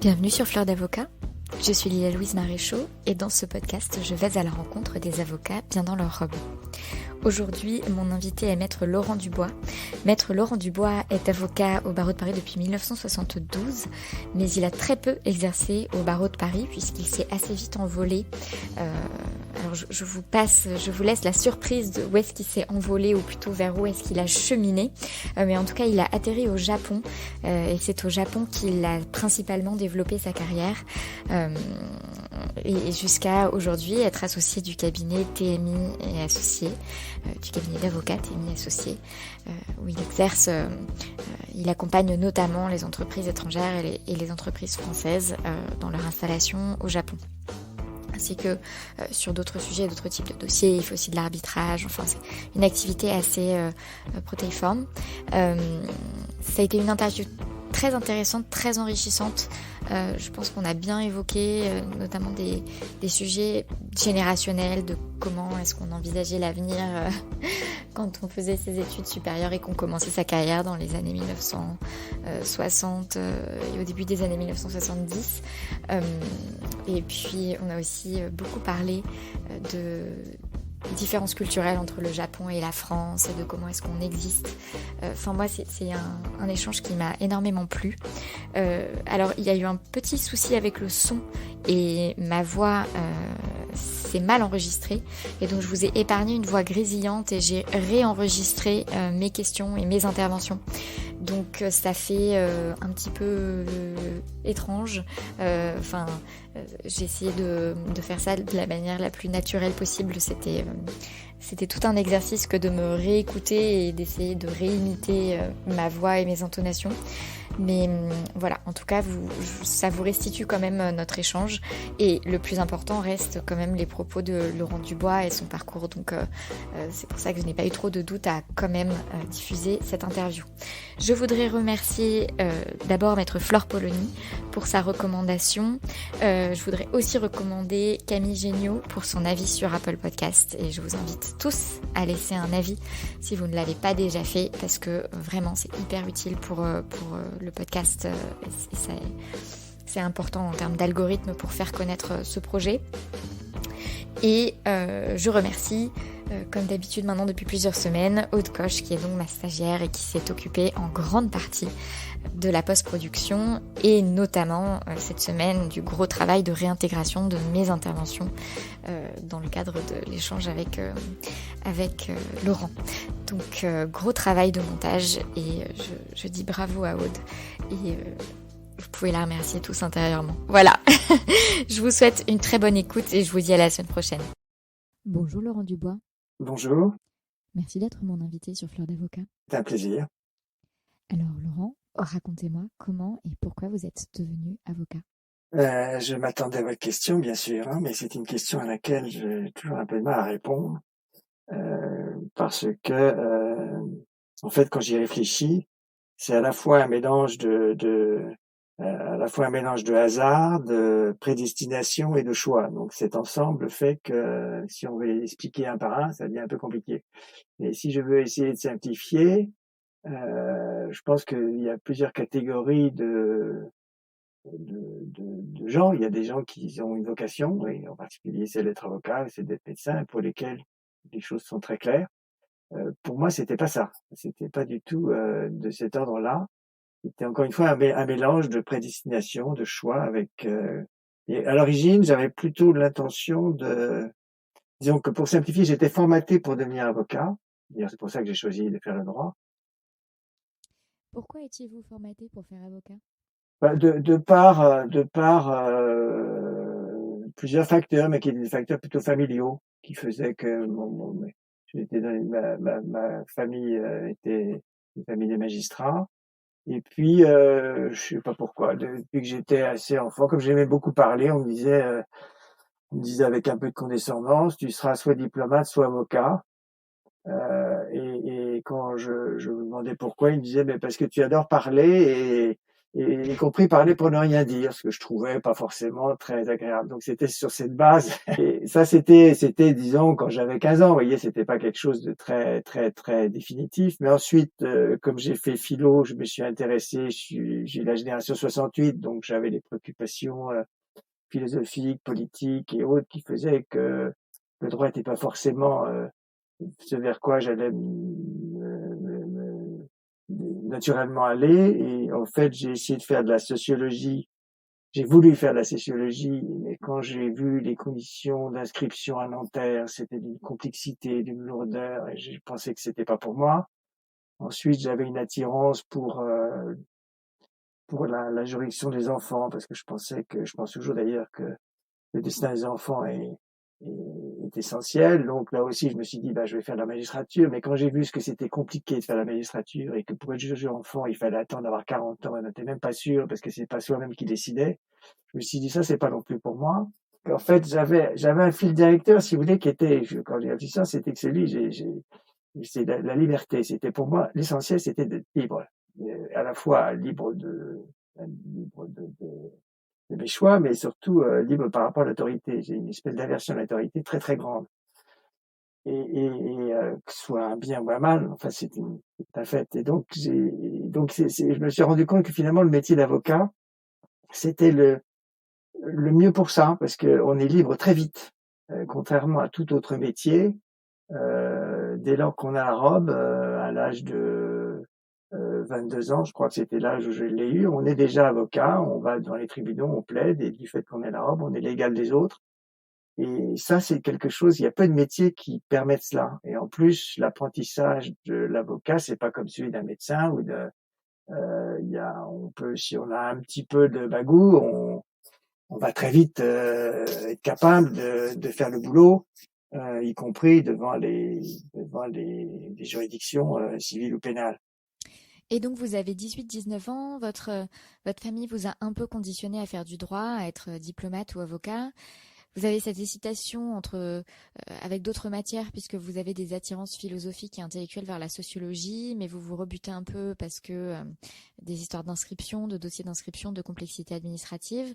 Bienvenue sur Fleur d'Avocat. Je suis Lila-Louise Maréchaux et dans ce podcast, je vais à la rencontre des avocats bien dans leur robe. Aujourd'hui, mon invité est Maître Laurent Dubois. Maître Laurent Dubois est avocat au barreau de Paris depuis 1972, mais il a très peu exercé au barreau de Paris puisqu'il s'est assez vite envolé. Alors je vous laisse la surprise de où est-ce qu'il s'est envolé ou plutôt vers où est-ce qu'il a cheminé. Mais en tout cas, il a atterri au Japon et c'est au Japon qu'il a principalement développé sa carrière. Et jusqu'à aujourd'hui être associé du cabinet TMI et associé, du cabinet d'avocats TMI associé, où il exerce, il accompagne notamment les entreprises étrangères et les entreprises françaises dans leur installation au Japon. Ainsi que sur d'autres sujets, d'autres types de dossiers, il fait aussi de l'arbitrage, enfin c'est une activité assez protéiforme. Ça a été une interview très intéressante, très enrichissante. Je pense qu'on a bien évoqué notamment des sujets générationnels, de comment est-ce qu'on envisageait l'avenir quand on faisait ses études supérieures et qu'on commençait sa carrière dans les années 1960 et au début des années 1970. Et puis on a aussi beaucoup parlé de différences culturelles entre le Japon et la France et de comment est-ce qu'on existe. Enfin moi c'est un échange qui m'a énormément plu. Alors il y a eu un petit souci avec le son et ma voix s'est mal enregistrée et donc je vous ai épargné une voix grésillante et j'ai réenregistré mes questions et mes interventions. Donc ça fait un petit peu étrange. J'ai essayé de faire ça de la manière la plus naturelle possible. C'était tout un exercice que de me réécouter et d'essayer de réimiter ma voix et mes intonations. Mais voilà, en tout cas, ça vous restitue quand même notre échange. Et le plus important reste quand même les propos de Laurent Dubois et son parcours. Donc c'est pour ça que je n'ai pas eu trop de doute à quand même diffuser cette interview. Je voudrais remercier d'abord Maître Flore Polony pour sa recommandation. Je voudrais aussi recommander Camille Géniaud pour son avis sur Apple Podcast. Et je vous invite tous à laisser un avis si vous ne l'avez pas déjà fait parce que vraiment c'est hyper utile pour le podcast et c'est important en termes d'algorithme pour faire connaître ce projet. Et je remercie, comme d'habitude maintenant depuis plusieurs semaines, Aude Coche qui est donc ma stagiaire et qui s'est occupée en grande partie de la post-production et notamment cette semaine du gros travail de réintégration de mes interventions dans le cadre de l'échange avec Laurent. Donc gros travail de montage et je dis bravo à Aude et vous pouvez la remercier tous intérieurement. Voilà, je vous souhaite une très bonne écoute et je vous dis à la semaine prochaine. Bonjour Laurent Dubois. Bonjour. Merci d'être mon invité sur Fleur d'Avocat. C'est un plaisir. Alors Laurent, racontez-moi comment et pourquoi vous êtes devenu avocat. Je m'attendais à votre question, bien sûr, mais c'est une question à laquelle j'ai toujours un peu de mal à répondre, parce que, en fait, quand j'y réfléchis, c'est à la fois un mélange à la fois un mélange de hasard, de prédestination et de choix. Donc cet ensemble fait que si on veut expliquer un par un, ça devient un peu compliqué. Et si je veux essayer de simplifier, je pense qu'il y a plusieurs catégories de gens. Il y a des gens qui ont une vocation, et en particulier c'est d'être avocat, c'est d'être médecin, pour lesquels les choses sont très claires. Pour moi, c'était pas ça. C'était pas du tout de cet ordre-là. C'était encore une fois un mélange de prédestination, de choix et à l'origine, j'avais plutôt l'intention disons que pour simplifier, j'étais formaté pour devenir avocat. D'ailleurs, c'est pour ça que j'ai choisi de faire le droit. Pourquoi étiez-vous formaté pour faire avocat ? De par plusieurs facteurs, mais qui étaient des facteurs plutôt familiaux, qui faisaient que ma famille était une famille de magistrats. Et puis, je sais pas pourquoi, depuis que j'étais assez enfant, comme j'aimais beaucoup parler, on me disait avec un peu de condescendance, tu seras soit diplomate, soit avocat. Et quand je me demandais pourquoi, il me disait, mais parce que tu adores parler et y compris parler pour ne rien dire, ce que je trouvais pas forcément très agréable. Donc c'était sur cette base. Et ça, c'était, disons, quand j'avais 15 ans. Vous voyez, c'était pas quelque chose de très, très, très définitif. Mais ensuite, comme j'ai fait philo, je me suis intéressé. J'ai la génération 68, donc j'avais des préoccupations philosophiques, politiques et autres qui faisaient que le droit n'était pas forcément ce vers quoi j'allais naturellement aller. Et en fait, j'ai essayé de faire de la sociologie. J'ai voulu faire de la sociologie, mais quand j'ai vu les conditions d'inscription à Nanterre, c'était d'une complexité, d'une lourdeur, et j'ai pensé que c'était pas pour moi. Ensuite, j'avais une attirance pour la juridiction des enfants, parce que je pense toujours d'ailleurs que le destin des enfants est essentiel. Donc là aussi, je me suis dit, bah, je vais faire de la magistrature. Mais quand j'ai vu ce que c'était compliqué de faire la magistrature et que pour être juge d'enfant, il fallait attendre d'avoir 40 ans, on n'était même pas sûr parce que c'est pas soi-même qui décidait. Je me suis dit, ça, c'est pas non plus pour moi. En fait, j'avais un fil directeur, si vous voulez, qui était, quand j'ai réfléchi ça, c'était que celui, c'est la liberté. C'était pour moi, l'essentiel, c'était d'être libre. À la fois libre de mes choix, mais surtout libre par rapport à l'autorité. J'ai une espèce d'aversion à l'autorité très très grande. Que ce soit un bien ou un mal, enfin c'est un fait. Et donc je me suis rendu compte que finalement le métier d'avocat, c'était le mieux pour ça, parce qu'on est libre très vite, contrairement à tout autre métier. Dès lors qu'on a la robe, à l'âge de 22 ans, je crois que c'était l'âge où je l'ai eu, on est déjà avocat, on va dans les tribunaux, on plaide, et du fait qu'on ait la robe, on est l'égal des autres. Et ça, c'est quelque chose, il y a peu de métiers qui permettent cela. Et en plus, l'apprentissage de l'avocat, c'est pas comme celui d'un médecin ou on peut, si on a un petit peu de bagou, on va très vite être capable de faire le boulot, y compris devant les juridictions civiles ou pénales. Et donc vous avez 18-19 ans, votre famille vous a un peu conditionné à faire du droit, à être diplomate ou avocat. Vous avez cette hésitation avec d'autres matières puisque vous avez des attirances philosophiques et intellectuelles vers la sociologie, mais vous vous rebutez un peu parce que des histoires d'inscription, de dossiers d'inscription, de complexité administrative.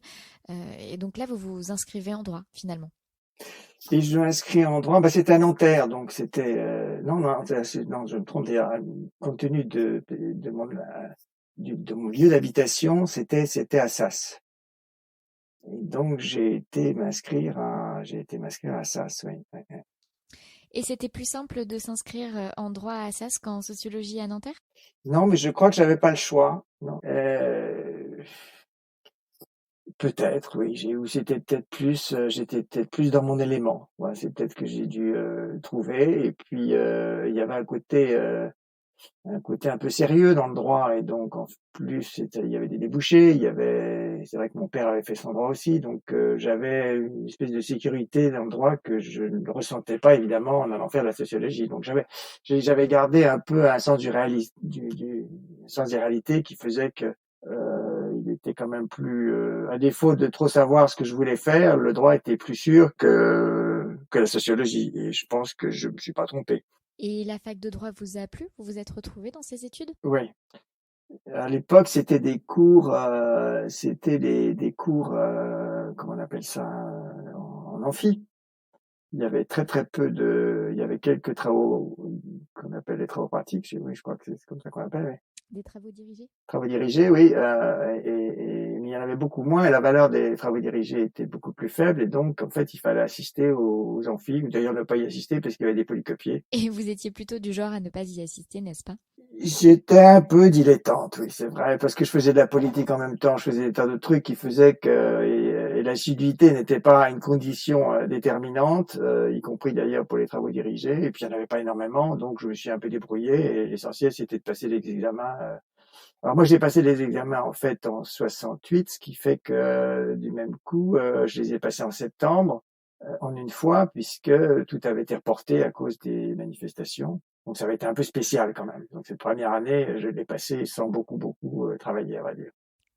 Et donc là, vous vous inscrivez en droit finalement. Et je m'inscris en droit, bah, c'était à Nanterre, donc c'était non, non, je me trompe d'ailleurs, compte tenu de mon lieu d'habitation, c'était à Assas. Et donc j'ai été m'inscrire à Assas, oui. Ouais, ouais. Et c'était plus simple de s'inscrire en droit à Assas qu'en sociologie à Nanterre? Non, mais je crois que j'avais pas le choix. Non. Peut-être, oui. J'étais peut-être plus dans mon élément. Ouais, c'est peut-être que j'ai dû trouver. Et puis il y avait un côté un peu sérieux dans le droit, et donc en plus il y avait des débouchés, c'est vrai que mon père avait fait son droit aussi, donc j'avais une espèce de sécurité dans le droit que je ne ressentais pas évidemment en allant faire de la sociologie. Donc j'avais gardé un peu un sens du réalisme, du sens des réalités qui faisait que il était quand même plus, à défaut de trop savoir ce que je voulais faire, le droit était plus sûr que la sociologie, et je pense que je me suis pas trompé. Et la fac de droit vous a plu? Vous vous êtes retrouvé dans ces études? Oui. À l'époque, c'était des cours, comment on appelle ça, en amphi. Il y avait quelques travaux qu'on appelle les travaux pratiques. Oui, je crois que c'est comme ça qu'on appelle, oui. Des travaux dirigés? Travaux dirigés, oui, mais il y en avait beaucoup moins et la valeur des travaux dirigés était beaucoup plus faible, et donc en fait, il fallait assister aux amphis, ou d'ailleurs ne pas y assister parce qu'il y avait des polycopiés. Et vous étiez plutôt du genre à ne pas y assister, n'est-ce pas? J'étais un peu dilettante, oui, c'est vrai, parce que je faisais de la politique en même temps, je faisais des tas de trucs qui faisaient et l'assiduité n'était pas une condition déterminante, y compris d'ailleurs pour les travaux dirigés, et puis il n'y en avait pas énormément, donc je me suis un peu débrouillé, et l'essentiel c'était de passer les examens. Alors moi j'ai passé les examens en fait en 68, ce qui fait que du même coup, je les ai passés en septembre, en une fois, puisque tout avait été reporté à cause des manifestations. Donc ça avait été un peu spécial quand même. Donc cette première année, je l'ai passée sans beaucoup travailler, on va dire.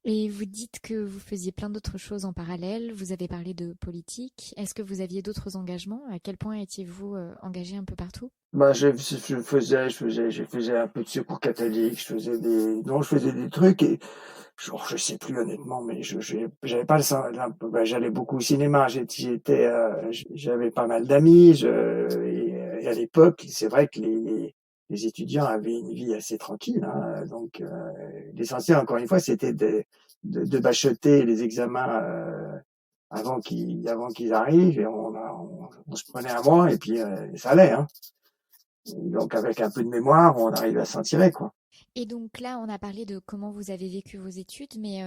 Et vous dites que vous faisiez plein d'autres choses en parallèle. Vous avez parlé de politique. Est-ce que vous aviez d'autres engagements? À quel point étiez-vous engagé un peu partout? Bah, je faisais un peu de secours catholique, non, je faisais des trucs et je sais plus honnêtement, mais j'avais pas bah, j'allais beaucoup au cinéma, j'avais pas mal d'amis, et à l'époque, c'est vrai que les étudiants avaient une vie assez tranquille, hein, donc, l'essentiel, encore une fois, c'était de bachoter les examens, avant qu'ils arrivent et on se prenait un mois et puis, ça allait, hein. Donc avec un peu de mémoire, on arrive à s'en tirer, quoi. Et donc là, on a parlé de comment vous avez vécu vos études, mais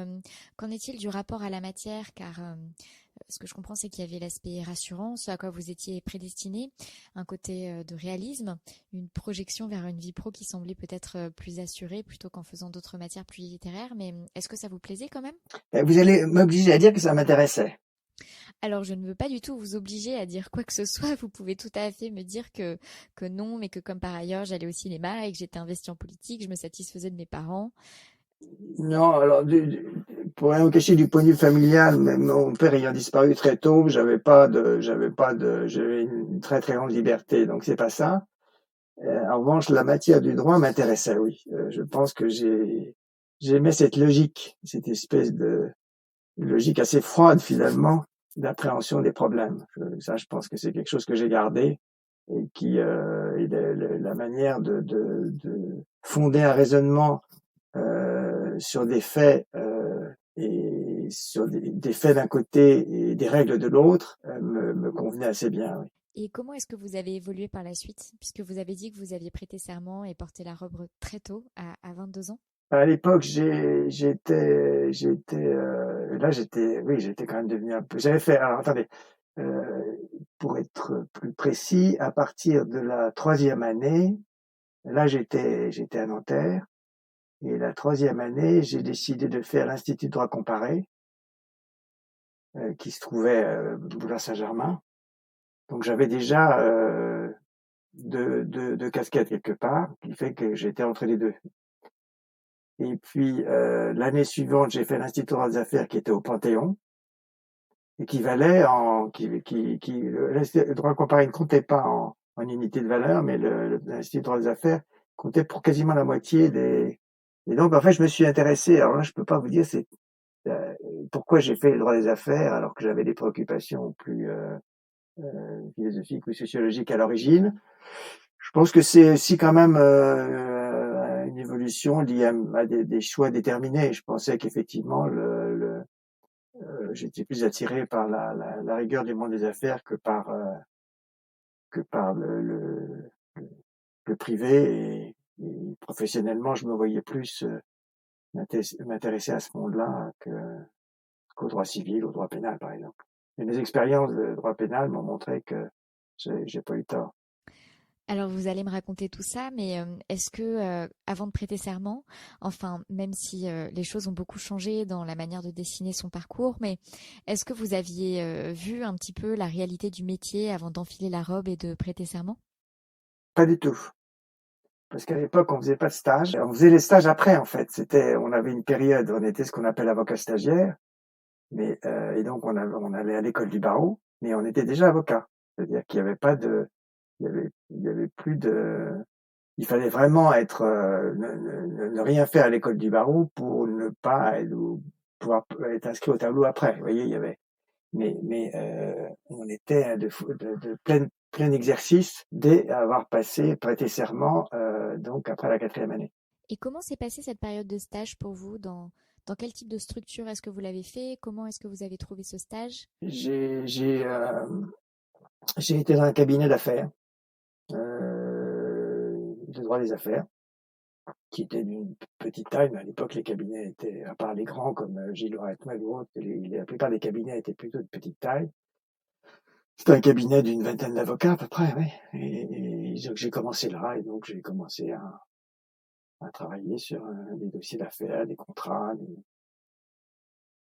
qu'en est-il du rapport à la matière? Car ce que je comprends, c'est qu'il y avait l'aspect rassurant, ce à quoi vous étiez prédestiné, un côté de réalisme, une projection vers une vie pro qui semblait peut-être plus assurée plutôt qu'en faisant d'autres matières plus littéraires. Mais est-ce que ça vous plaisait quand même? Et vous allez m'obliger à dire que ça m'intéressait. Alors, je ne veux pas du tout vous obliger à dire quoi que ce soit. Vous pouvez tout à fait me dire que non, mais que comme par ailleurs, j'allais au cinéma et que j'étais investie en politique, je me satisfaisais de mes parents. Non, alors pour rien vous cacher, du point de vue familial, même mon père ayant disparu très tôt, j'avais une très très grande liberté, donc c'est pas ça. En revanche, la matière du droit m'intéressait, oui. Je pense que j'aimais cette logique, cette espèce de logique assez froide finalement d'appréhension des problèmes. Ça, je pense que c'est quelque chose que j'ai gardé et la manière de fonder un raisonnement sur des faits et sur des faits d'un côté et des règles de l'autre me convenait assez bien. Oui. Et comment est-ce que vous avez évolué par la suite, puisque vous avez dit que vous aviez prêté serment et porté la robe très tôt, à 22 ans? À l'époque, oui, j'étais quand même devenu un peu. J'avais fait. Alors attendez, euh, pour être plus précis, à partir de la troisième année, là j'étais à Nanterre. Et la troisième année, j'ai décidé de faire l'Institut de droit comparé, qui se trouvait boulevard Saint-Germain. Donc j'avais déjà deux casquettes quelque part, qui fait que j'étais entre les deux. Et puis l'année suivante, j'ai fait l'Institut de droit des affaires qui était au Panthéon et qui valait le droit comparé ne comptait pas en unité de valeur, mais l'Institut de droit des affaires comptait pour quasiment la moitié des. Et donc en fait, je me suis intéressé. Alors là, je peux pas vous dire euh, pourquoi j'ai fait le droit des affaires alors que j'avais des préoccupations plus philosophiques ou sociologiques à l'origine. Je pense que c'est aussi quand même une évolution liée à des choix déterminés. Je pensais qu'effectivement, j'étais plus attiré par la rigueur du monde des affaires que par le privé. Et professionnellement, je me voyais plus m'intéresser à ce monde-là qu'au droit civil, au droit pénal, par exemple. Et mes expériences de droit pénal m'ont montré que j'ai pas eu tort. Alors vous allez me raconter tout ça, mais est-ce que avant de prêter serment, enfin même si les choses ont beaucoup changé dans la manière de dessiner son parcours, mais est-ce que vous aviez vu un petit peu la réalité du métier avant d'enfiler la robe et de prêter serment? Pas du tout. Parce qu'à l'époque, on faisait pas de stage. On faisait les stages après, en fait. On avait une période, on était ce qu'on appelle avocat stagiaire, et donc on allait à l'école du barreau, mais on était déjà avocat. C'est-à-dire qu'il y avait pas de, il y avait plus de, il fallait vraiment ne rien faire à l'école du barreau pour ne pas ou pouvoir être inscrit au tableau après. Vous voyez, il y avait, on était de plein exercice dès avoir prêté serment, donc après la quatrième année. Et comment s'est passée cette période de stage pour vous dans quel type de structure est-ce que vous l'avez fait? Comment est-ce que vous avez trouvé ce stage? J'ai, j'ai, j'ai été dans un cabinet d'affaires, de droit des affaires, qui était d'une petite taille, mais à l'époque, les cabinets étaient, à part les grands comme Gilles Loretmel ou autres, la plupart des cabinets étaient plutôt de petite taille. C'était un cabinet d'une vingtaine d'avocats à peu près, oui. Et donc j'ai commencé là, et donc j'ai commencé à travailler sur des dossiers d'affaires, des contrats,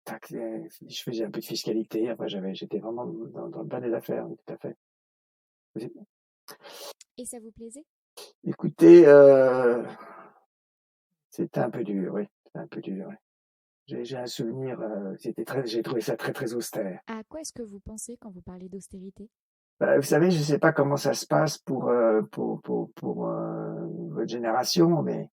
je faisais un peu de fiscalité. Après, j'étais vraiment dans le bas des affaires, oui, tout à fait. Et ça vous plaisait? Écoutez, c'était un peu dur, oui. C'était un peu dur, oui. J'ai un souvenir, j'ai trouvé ça très, très austère. À quoi est-ce que vous pensez quand vous parlez d'austérité? Bah, vous savez, je sais pas comment ça se passe pour votre génération, mais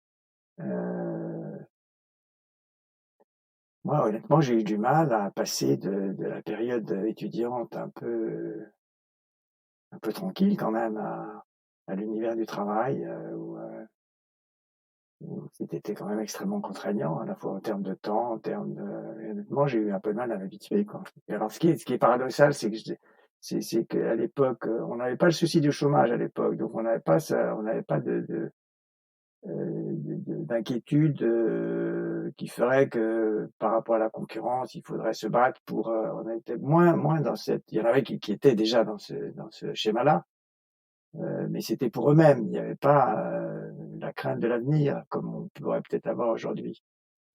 moi, honnêtement, j'ai eu du mal à passer de la période étudiante un peu tranquille quand même à l'univers du travail, où c'était quand même extrêmement contraignant, à la fois en termes de temps, en termes de et honnêtement, j'ai eu un peu de mal à m'habituer, quoi. Et alors ce qui est paradoxal, c'est qu'à l'époque, on n'avait pas le souci du chômage à l'époque, donc on n'avait pas d'inquiétude, qui ferait que par rapport à la concurrence, il faudrait se battre pour, on était moins dans cette il y en avait qui étaient déjà dans ce schéma-là, mais c'était pour eux-mêmes. Il n'y avait pas, la crainte de l'avenir comme on pourrait peut-être avoir aujourd'hui.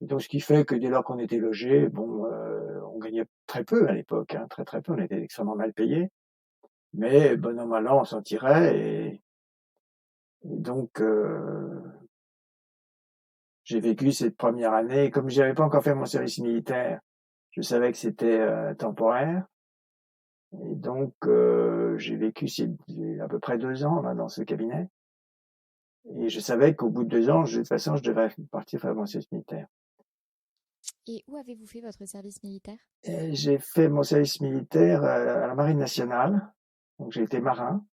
Et donc ce qui fait que dès lors qu'on était logé, bon, on gagnait très peu à l'époque, hein, très, très peu, on était extrêmement mal payés, mais bon an mal an, on s'en tirait et donc j'ai vécu cette première année, comme j'avais pas encore fait mon service militaire, je savais que c'était, temporaire et donc j'ai vécu à peu près 2 ans là dans ce cabinet et je savais qu'au bout de 2 ans, de toute façon, je devais partir faire mon service militaire. Et où avez-vous fait votre service militaire? Et j'ai fait mon service militaire, à la marine nationale, donc j'ai été marin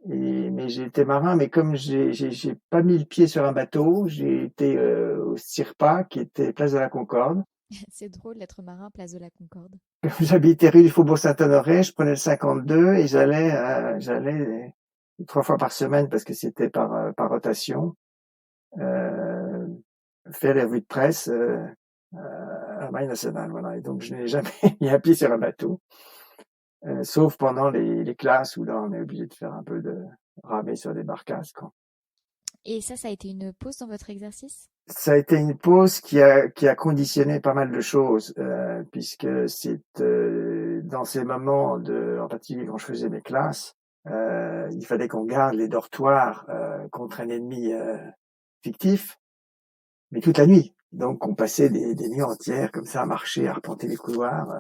mais j'ai été marin, mais comme j'ai pas mis le pied sur un bateau, j'ai été, au CIRPA qui était place de la Concorde. C'est drôle d'être marin, place de la Concorde. J'habitais rue du Faubourg Saint-Honoré, je prenais le 52 et j'allais 3 fois par semaine parce que c'était par rotation, heu, faire les revues de presse, à la marine nationale, voilà et donc je n'ai jamais mis un pied sur un bateau, sauf pendant les classes où là, on est obligé de faire un peu de ramer sur des barcasses, quoi. Et ça a été une pause dans votre exercice? Ça a été une pause qui a conditionné pas mal de choses, puisque c'est, dans ces moments en particulier quand je faisais mes classes, il fallait qu'on garde les dortoirs, contre un ennemi, fictif, mais toute la nuit. Donc on passait des nuits entières comme ça à marcher, à arpenter les couloirs,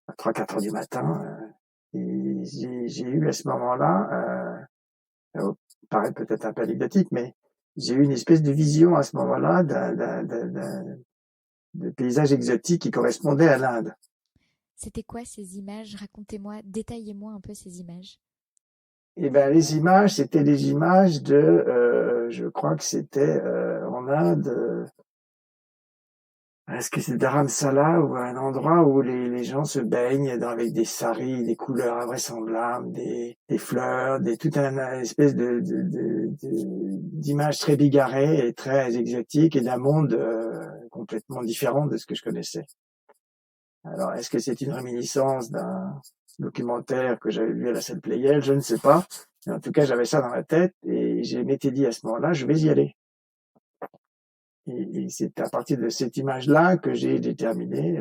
à 3-4 heures du matin, et j'ai eu à ce moment-là, paraît peut-être un peu anecdotique, mais j'ai eu une espèce de vision à ce moment-là de paysages exotiques qui correspondaient à l'Inde. C'était quoi ces images? Racontez-moi, détaillez-moi un peu ces images. Et ben les images, c'était des images je crois que c'était en Inde. Est-ce que c'est Dharamsala ou un endroit où les gens se baignent avec des saris, des couleurs invraisemblables, des fleurs, tout un espèce d'image très bigarrée et très exotique et d'un monde complètement différent de ce que je connaissais. Alors, est-ce que c'est une réminiscence d'un documentaire que j'avais vu à la salle Pleyel? Je ne sais pas. Mais en tout cas, j'avais ça dans la tête et je m'étais dit à ce moment-là, je vais y aller. Et c'est à partir de cette image-là que j'ai déterminé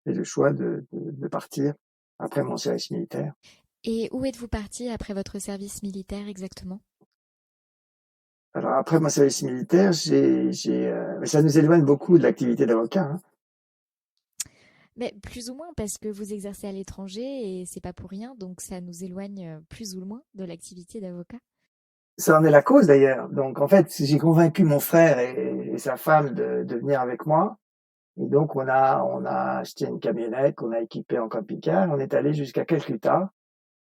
fait le choix de partir après mon service militaire. Et où êtes-vous parti après votre service militaire exactement? Alors après mon service militaire, mais ça nous éloigne beaucoup de l'activité d'avocat, hein. Mais plus ou moins parce que vous exercez à l'étranger et c'est pas pour rien, donc ça nous éloigne plus ou moins de l'activité d'avocat. Ça en est la cause d'ailleurs. Donc en fait, j'ai convaincu mon frère et sa femme de venir avec moi. Et donc on a acheté une camionnette qu'on a équipée en camping-car. On est allé jusqu'à Calcutta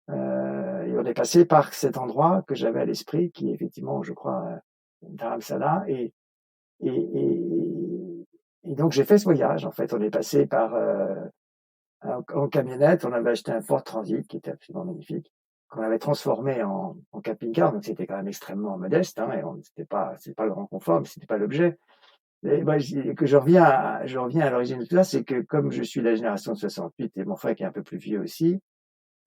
et on est passé par cet endroit que j'avais à l'esprit, qui est effectivement, je crois, Dharamsala. Et, et, et donc j'ai fait ce voyage. En fait, on est passé par en camionnette. On avait acheté un Ford Transit qui était absolument magnifique, qu'on avait transformé en camping-car. Donc c'était quand même extrêmement modeste. Hein, et c'est pas le grand confort, mais c'était pas l'objet. Et moi, je reviens à l'origine de tout ça, c'est que comme je suis de la génération de 68 et mon frère qui est un peu plus vieux aussi,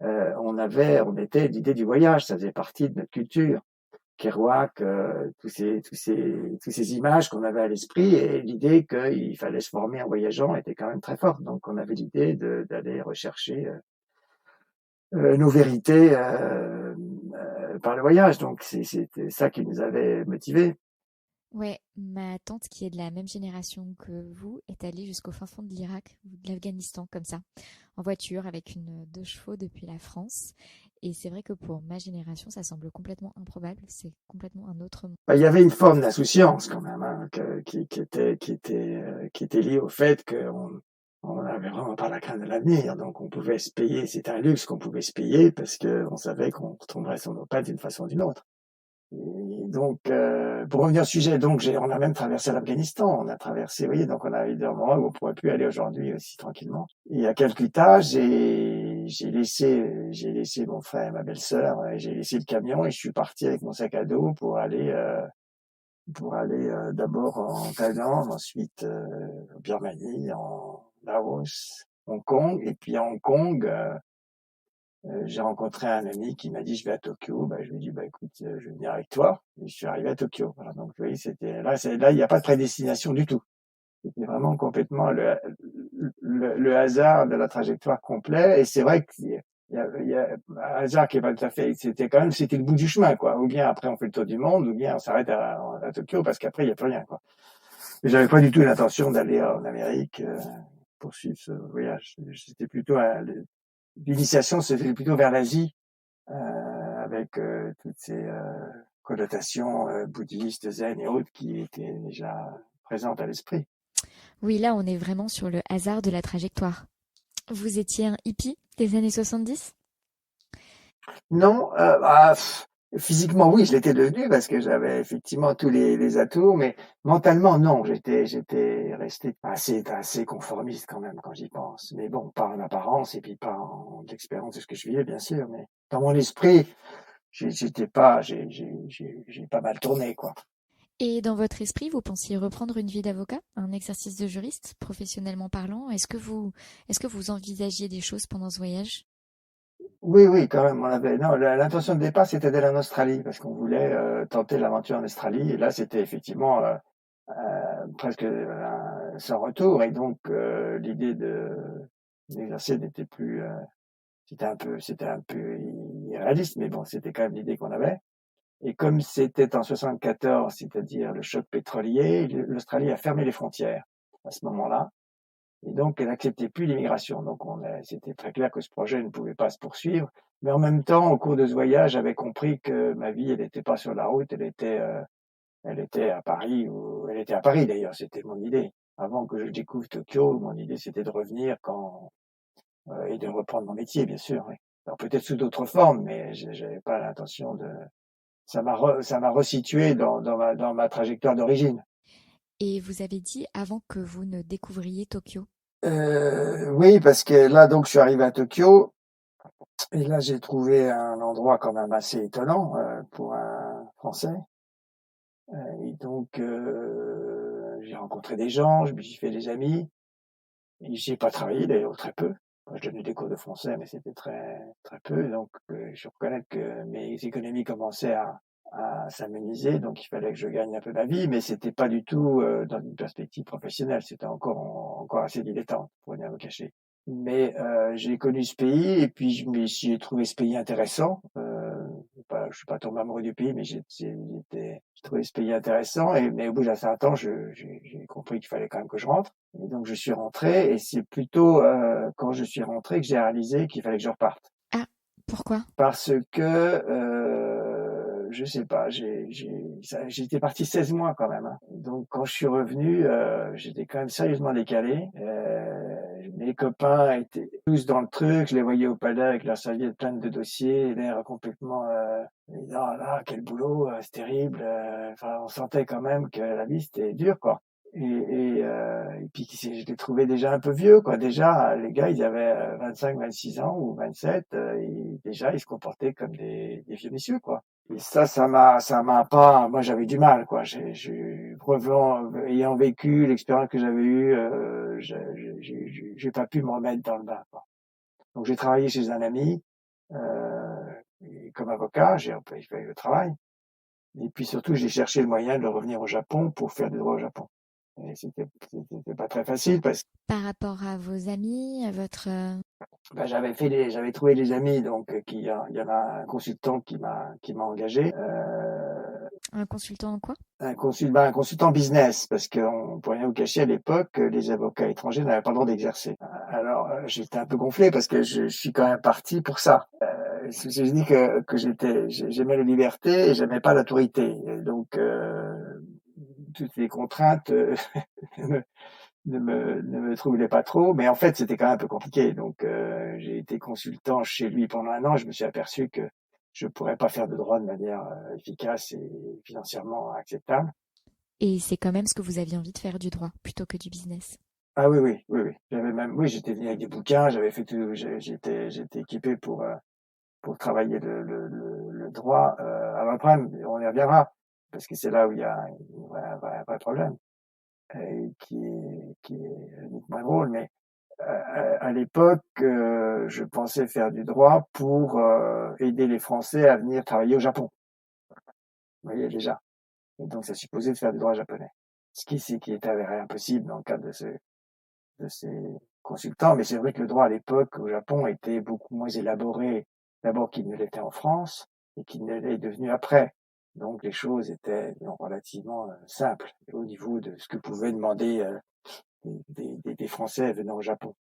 on était l'idée du voyage, ça faisait partie de notre culture. Kerouac, tous ces images qu'on avait à l'esprit et l'idée qu'il fallait se former en voyageant était quand même très forte. Donc on avait l'idée d'aller rechercher nos vérités par le voyage. Donc c'était ça qui nous avait motivés. Ouais, ma tante qui est de la même génération que vous est allée jusqu'au fin fond de l'Irak ou de l'Afghanistan comme ça, en voiture avec une 2 chevaux depuis la France. Et c'est vrai que pour ma génération, ça semble complètement improbable. C'est complètement un autre monde. Bah, il y avait une forme d'insouciance quand même, hein, qui était liée au fait qu'on n'avait vraiment pas la crainte de l'avenir. Donc on pouvait se payer, c'était un luxe qu'on pouvait se payer parce qu'on savait qu'on retomberait sur nos pattes d'une façon ou d'une autre. Et donc, pour revenir au sujet, donc on a même traversé l'Afghanistan, on a traversé, vous voyez, donc on a eu des endroits où on pourrait plus aller aujourd'hui aussi tranquillement. Et à Calcutta, j'ai laissé mon frère et ma belle-sœur, et j'ai laissé le camion et je suis parti avec mon sac à dos pour aller d'abord en Thaïlande, ensuite en Birmanie, en Laos, Hong Kong, et puis à Hong Kong. J'ai rencontré un ami qui m'a dit: «Je vais à Tokyo». Bah, je lui ai dit: «Bah, écoute, je vais venir avec toi» et je suis arrivé à Tokyo. Voilà, donc vous voyez, c'était là, il y a pas de prédestination du tout. C'était vraiment complètement le hasard de la trajectoire complet et c'est vrai qu'il y a un hasard qui est pas tout à fait c'était le bout du chemin, quoi. Ou bien après on fait le tour du monde, ou bien on s'arrête à Tokyo parce qu'après il y a plus rien, quoi. Mais j'avais pas du tout l'intention d'aller en Amérique, poursuivre ce voyage. C'était plutôt l'initiation, c'était plutôt vers l'Asie avec toutes ces connotations bouddhistes, zen et autres qui étaient déjà présentes à l'esprit. Oui, là, on est vraiment sur le hasard de la trajectoire. Vous étiez un hippie des années 70? Non, physiquement oui, je l'étais devenu parce que j'avais effectivement tous les atouts, mais mentalement non, j'étais resté assez conformiste quand même quand j'y pense. Mais bon, pas en apparence et puis pas en expérience de ce que je vivais bien sûr, mais dans mon esprit, j'étais pas, j'ai pas mal tourné quoi. Et dans votre esprit, vous pensiez reprendre une vie d'avocat, un exercice de juriste, professionnellement parlant? Est-ce que vous envisagiez des choses pendant ce voyage? Oui, oui, quand même, on avait non, l'intention de départ, c'était d'aller en Australie parce qu'on voulait tenter l'aventure en Australie et là, c'était effectivement presque sans retour et donc l'idée d'exercer n'était plus c'était un peu irréaliste, mais bon, c'était quand même l'idée qu'on avait. Et comme c'était en 74, c'est-à-dire le choc pétrolier, l'Australie a fermé les frontières à ce moment-là. Et donc, elle n'acceptait plus l'immigration. Donc, c'était très clair que ce projet ne pouvait pas se poursuivre. Mais en même temps, au cours de ce voyage, j'avais compris que ma vie, elle n'était pas sur la route, elle était à Paris, ou elle était à Paris d'ailleurs, c'était mon idée. Avant que je découvre Tokyo, mon idée c'était de revenir et de reprendre mon métier, bien sûr. Oui. Alors peut-être sous d'autres formes, mais j'avais pas l'intention de. Ça m'a resitué dans ma trajectoire d'origine. Et vous avez dit avant que vous ne découvriez Tokyo. Oui, parce que là, donc, je suis arrivé à Tokyo. Et là, j'ai trouvé un endroit quand même assez étonnant pour un Français. Et donc, j'ai rencontré des gens, je me suis fait des amis. Et j'y ai pas travaillé d'ailleurs, très peu. Moi, je donnais des cours de français, mais c'était très très peu. Donc, je reconnais que mes économies commençaient à s'amenuiser, donc il fallait que je gagne un peu ma vie, mais c'était pas du tout dans une perspective professionnelle. C'était encore assez dilettante, pour rien me cacher. Mais j'ai connu ce pays et puis j'ai trouvé ce pays intéressant. Je suis pas tombé amoureux du pays, mais j'ai trouvé ce pays intéressant. Mais au bout d'un certain temps, j'ai compris qu'il fallait quand même que je rentre. Et donc je suis rentré et c'est plutôt quand je suis rentré que j'ai réalisé qu'il fallait que je reparte. Ah, pourquoi? Parce que je sais pas, j'étais parti 16 mois quand même. Hein. Donc quand je suis revenu, j'étais quand même sérieusement décalé. Mes copains étaient tous dans le truc, je les voyais au palais avec leurs serviettes pleines de dossiers, l'air complètement oh là, quel boulot, c'est terrible. Enfin, on sentait quand même que la vie c'était dur quoi. Et puis je les trouvais déjà un peu vieux, quoi. Déjà, les gars, ils avaient 25, 26 ans ou 27, et déjà, ils se comportaient comme des vieux messieurs, quoi. Et ça m'a pas, moi, j'avais du mal, quoi. Ayant vécu l'expérience que j'avais eue, j'ai pas pu me remettre dans le bain, quoi. Donc, j'ai travaillé chez un ami, comme avocat, il fallait que je travaille. Et puis surtout, j'ai cherché le moyen de revenir au Japon pour faire du droit au Japon. Et c'était pas très facile parce que Par rapport à vos amis, à votre... bah, j'avais trouvé des amis, donc il y en a un consultant qui m'a engagé. Un consultant en quoi? Un consultant business, parce qu'on pour rien vous cacher, à l'époque, les avocats étrangers n'avaient pas le droit d'exercer. Alors, j'étais un peu gonflé parce que je suis quand même parti pour ça. J'ai dit que j'aimais la liberté et j'aimais pas l'autorité. Et donc, toutes les contraintes ne me troublaient pas trop, mais en fait, c'était quand même un peu compliqué. Donc, j'ai été consultant chez lui pendant 1 an. Je me suis aperçu que je pourrais pas faire de droit de manière efficace et financièrement acceptable. Et c'est quand même ce que vous aviez envie de faire du droit plutôt que du business. Ah oui, oui, oui, oui. Oui, j'étais venu avec des bouquins, j'avais fait tout, j'étais équipé pour travailler le droit. Alors après, on y reviendra, parce que c'est là où il y a un vrai problème, qui est limite moins drôle, mais à l'époque, je pensais faire du droit pour aider les Français à venir travailler au Japon. Vous voyez déjà. Et donc, ça supposait de faire du droit japonais. Ce qui était avéré impossible dans le cadre de ces consultants. Mais c'est vrai que le droit à l'époque au Japon était beaucoup moins élaboré, d'abord qu'il ne l'était en France et qu'il ne l'est devenu après. Donc, les choses étaient relativement simples au niveau de ce que pouvaient demander des Français venant au Japon.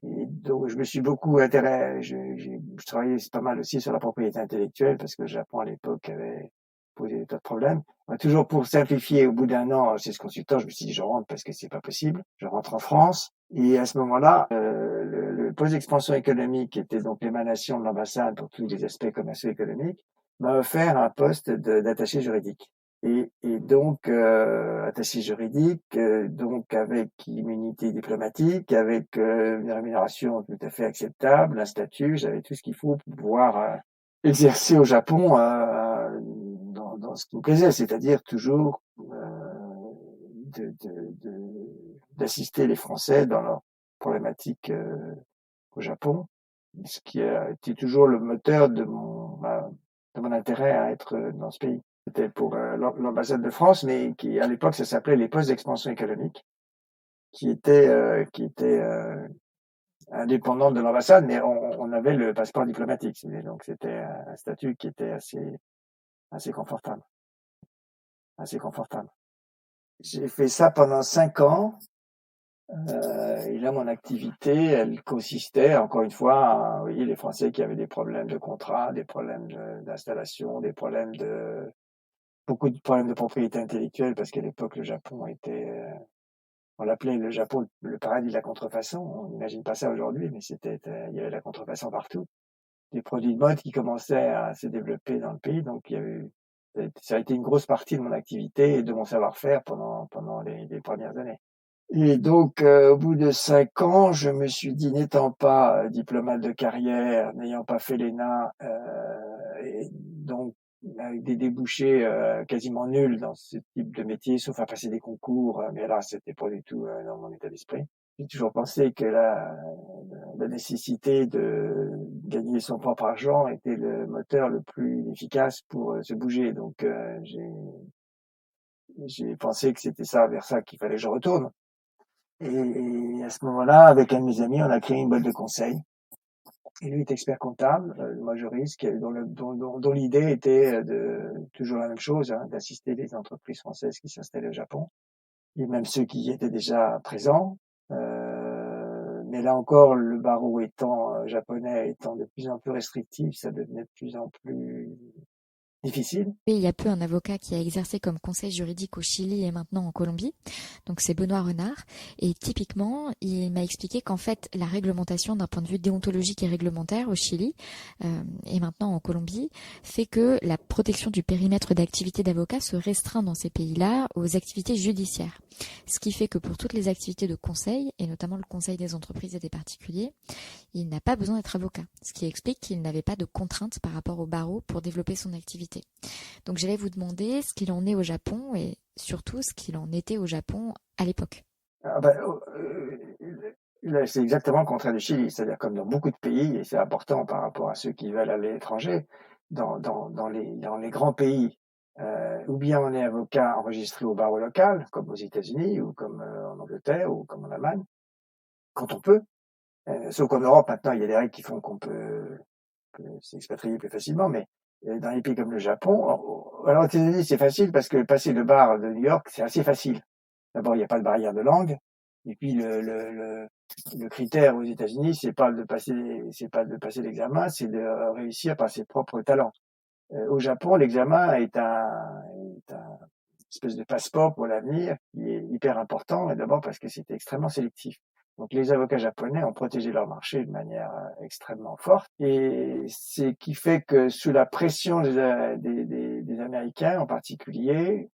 Et donc, je me suis beaucoup intéressé, je travaillais pas mal aussi sur la propriété intellectuelle parce que le Japon à l'époque avait posé des tas de problèmes. Toujours pour simplifier, au bout d'1 an chez ce consultant, je me suis dit je rentre parce que c'est pas possible. Je rentre en France et à ce moment-là, le poste d'expansion économique, qui était donc l'émanation de l'ambassade pour tous les aspects commerciaux économiques, m'a offert un poste d'attaché juridique. Et donc, attaché juridique, donc avec immunité diplomatique, avec une rémunération tout à fait acceptable, un statut, j'avais tout ce qu'il faut pour pouvoir exercer au Japon dans ce qui me plaisait, c'est-à-dire toujours d'assister les Français dans leurs problématiques au Japon, ce qui a été toujours le moteur de mon intérêt à être dans ce pays. C'était pour l'ambassade de France, mais qui à l'époque ça s'appelait les postes d'expansion économique, qui étaient indépendantes de l'ambassade, mais on avait le passeport diplomatique, si vous voulez. Donc c'était un statut qui était assez confortable, assez confortable. J'ai fait ça pendant 5 ans. Et là, mon activité, elle consistait, encore une fois, vous voyez, les Français qui avaient des problèmes de contrat, des problèmes d'installation, beaucoup de problèmes de propriété intellectuelle, parce qu'à l'époque, le Japon on l'appelait le Japon le paradis de la contrefaçon. On n'imagine pas ça aujourd'hui, mais il y avait la contrefaçon partout. Des produits de mode qui commençaient à se développer dans le pays, donc ça a été une grosse partie de mon activité et de mon savoir-faire pendant les premières années. Et donc, au bout de 5 ans, je me suis dit, n'étant pas diplomate de carrière, n'ayant pas fait l'ENA, et donc avec des débouchés quasiment nuls dans ce type de métier, sauf à passer des concours, mais là, c'était pas du tout dans mon état d'esprit. J'ai toujours pensé que la nécessité de gagner son propre argent était le moteur le plus efficace pour se bouger. Donc, j'ai pensé que c'était vers ça qu'il fallait que je retourne. Et à ce moment-là, avec un de mes amis, on a créé une boîte de conseil. Et lui est expert comptable, moi juriste, dont l'idée était de toujours la même chose, hein, d'assister les entreprises françaises qui s'installaient au Japon, et même ceux qui y étaient déjà présents. Mais là encore, le barreau japonais étant de plus en plus restrictif, ça devenait de plus en plus difficile. Et il y a peu un avocat qui a exercé comme conseil juridique au Chili et maintenant en Colombie. Donc c'est Benoît Renard. Et typiquement, il m'a expliqué qu'en fait, la réglementation d'un point de vue déontologique et réglementaire au Chili et maintenant en Colombie fait que la protection du périmètre d'activité d'avocat se restreint dans ces pays-là aux activités judiciaires. Ce qui fait que pour toutes les activités de conseil, et notamment le conseil des entreprises et des particuliers, il n'a pas besoin d'être avocat. Ce qui explique qu'il n'avait pas de contraintes par rapport au barreau pour développer son activité. Donc j'allais vous demander ce qu'il en est au Japon et surtout ce qu'il en était au Japon à l'époque. Ah ben, c'est exactement le contraire du Chili, c'est-à-dire comme dans beaucoup de pays, et c'est important par rapport à ceux qui veulent aller à l'étranger, dans les grands pays, ou bien on est avocat enregistré au barreau local, comme aux États-Unis, ou comme en Angleterre, ou comme en Allemagne, quand on peut. Sauf qu'en Europe, maintenant, il y a des règles qui font qu'on peut s'expatrier plus facilement, mais dans les pays comme le Japon, Alors aux États-Unis, c'est facile parce que passer le bar de New York, c'est assez facile. D'abord, il n'y a pas de barrière de langue. Et puis le critère aux États-Unis, c'est pas de passer l'examen, c'est de réussir par ses propres talents. Au Japon, l'examen est un espèce de passeport pour l'avenir qui est hyper important, et d'abord parce que c'était extrêmement sélectif. Donc les avocats japonais ont protégé leur marché de manière extrêmement forte, et c'est qui fait que sous la pression des Américains en particulier,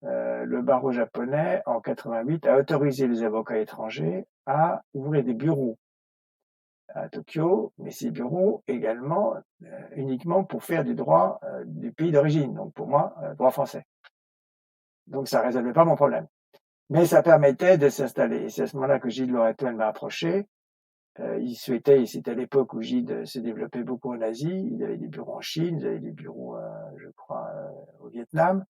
le barreau japonais en 88 a autorisé les avocats étrangers à ouvrir des bureaux à Tokyo, mais ces bureaux également uniquement pour faire du droit du pays d'origine, donc pour moi, droit français. Donc ça résolvait pas mon problème. Mais ça permettait de s'installer. Et c'est à ce moment-là que Gilles Loreto, elle m'a approché. Il souhaitait, et c'était à l'époque où Gilles se développait beaucoup en Asie, il avait des bureaux en Chine, il avait des bureaux, je crois, au Vietnam,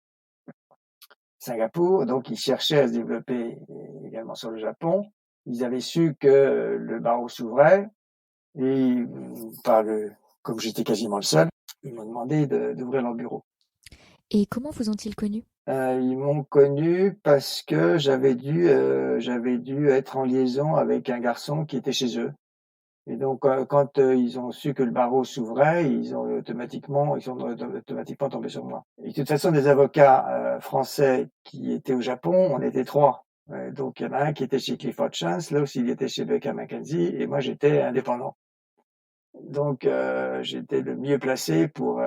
Singapour, donc ils cherchaient à se développer également sur le Japon. Ils avaient su que le barreau s'ouvrait, et comme j'étais quasiment le seul, ils m'ont demandé d'ouvrir leur bureau. Et comment vous ont-ils connu? Ils m'ont connu parce que j'avais dû être en liaison avec un garçon qui était chez eux. Et donc, quand ils ont su que le barreau s'ouvrait, ils sont automatiquement tombés sur moi. Et de toute façon, des avocats français qui étaient au Japon, on était trois. Donc, il y en a un qui était chez Clifford Chance, l'autre il était chez Baker McKenzie, et moi j'étais indépendant. Donc, j'étais le mieux placé pour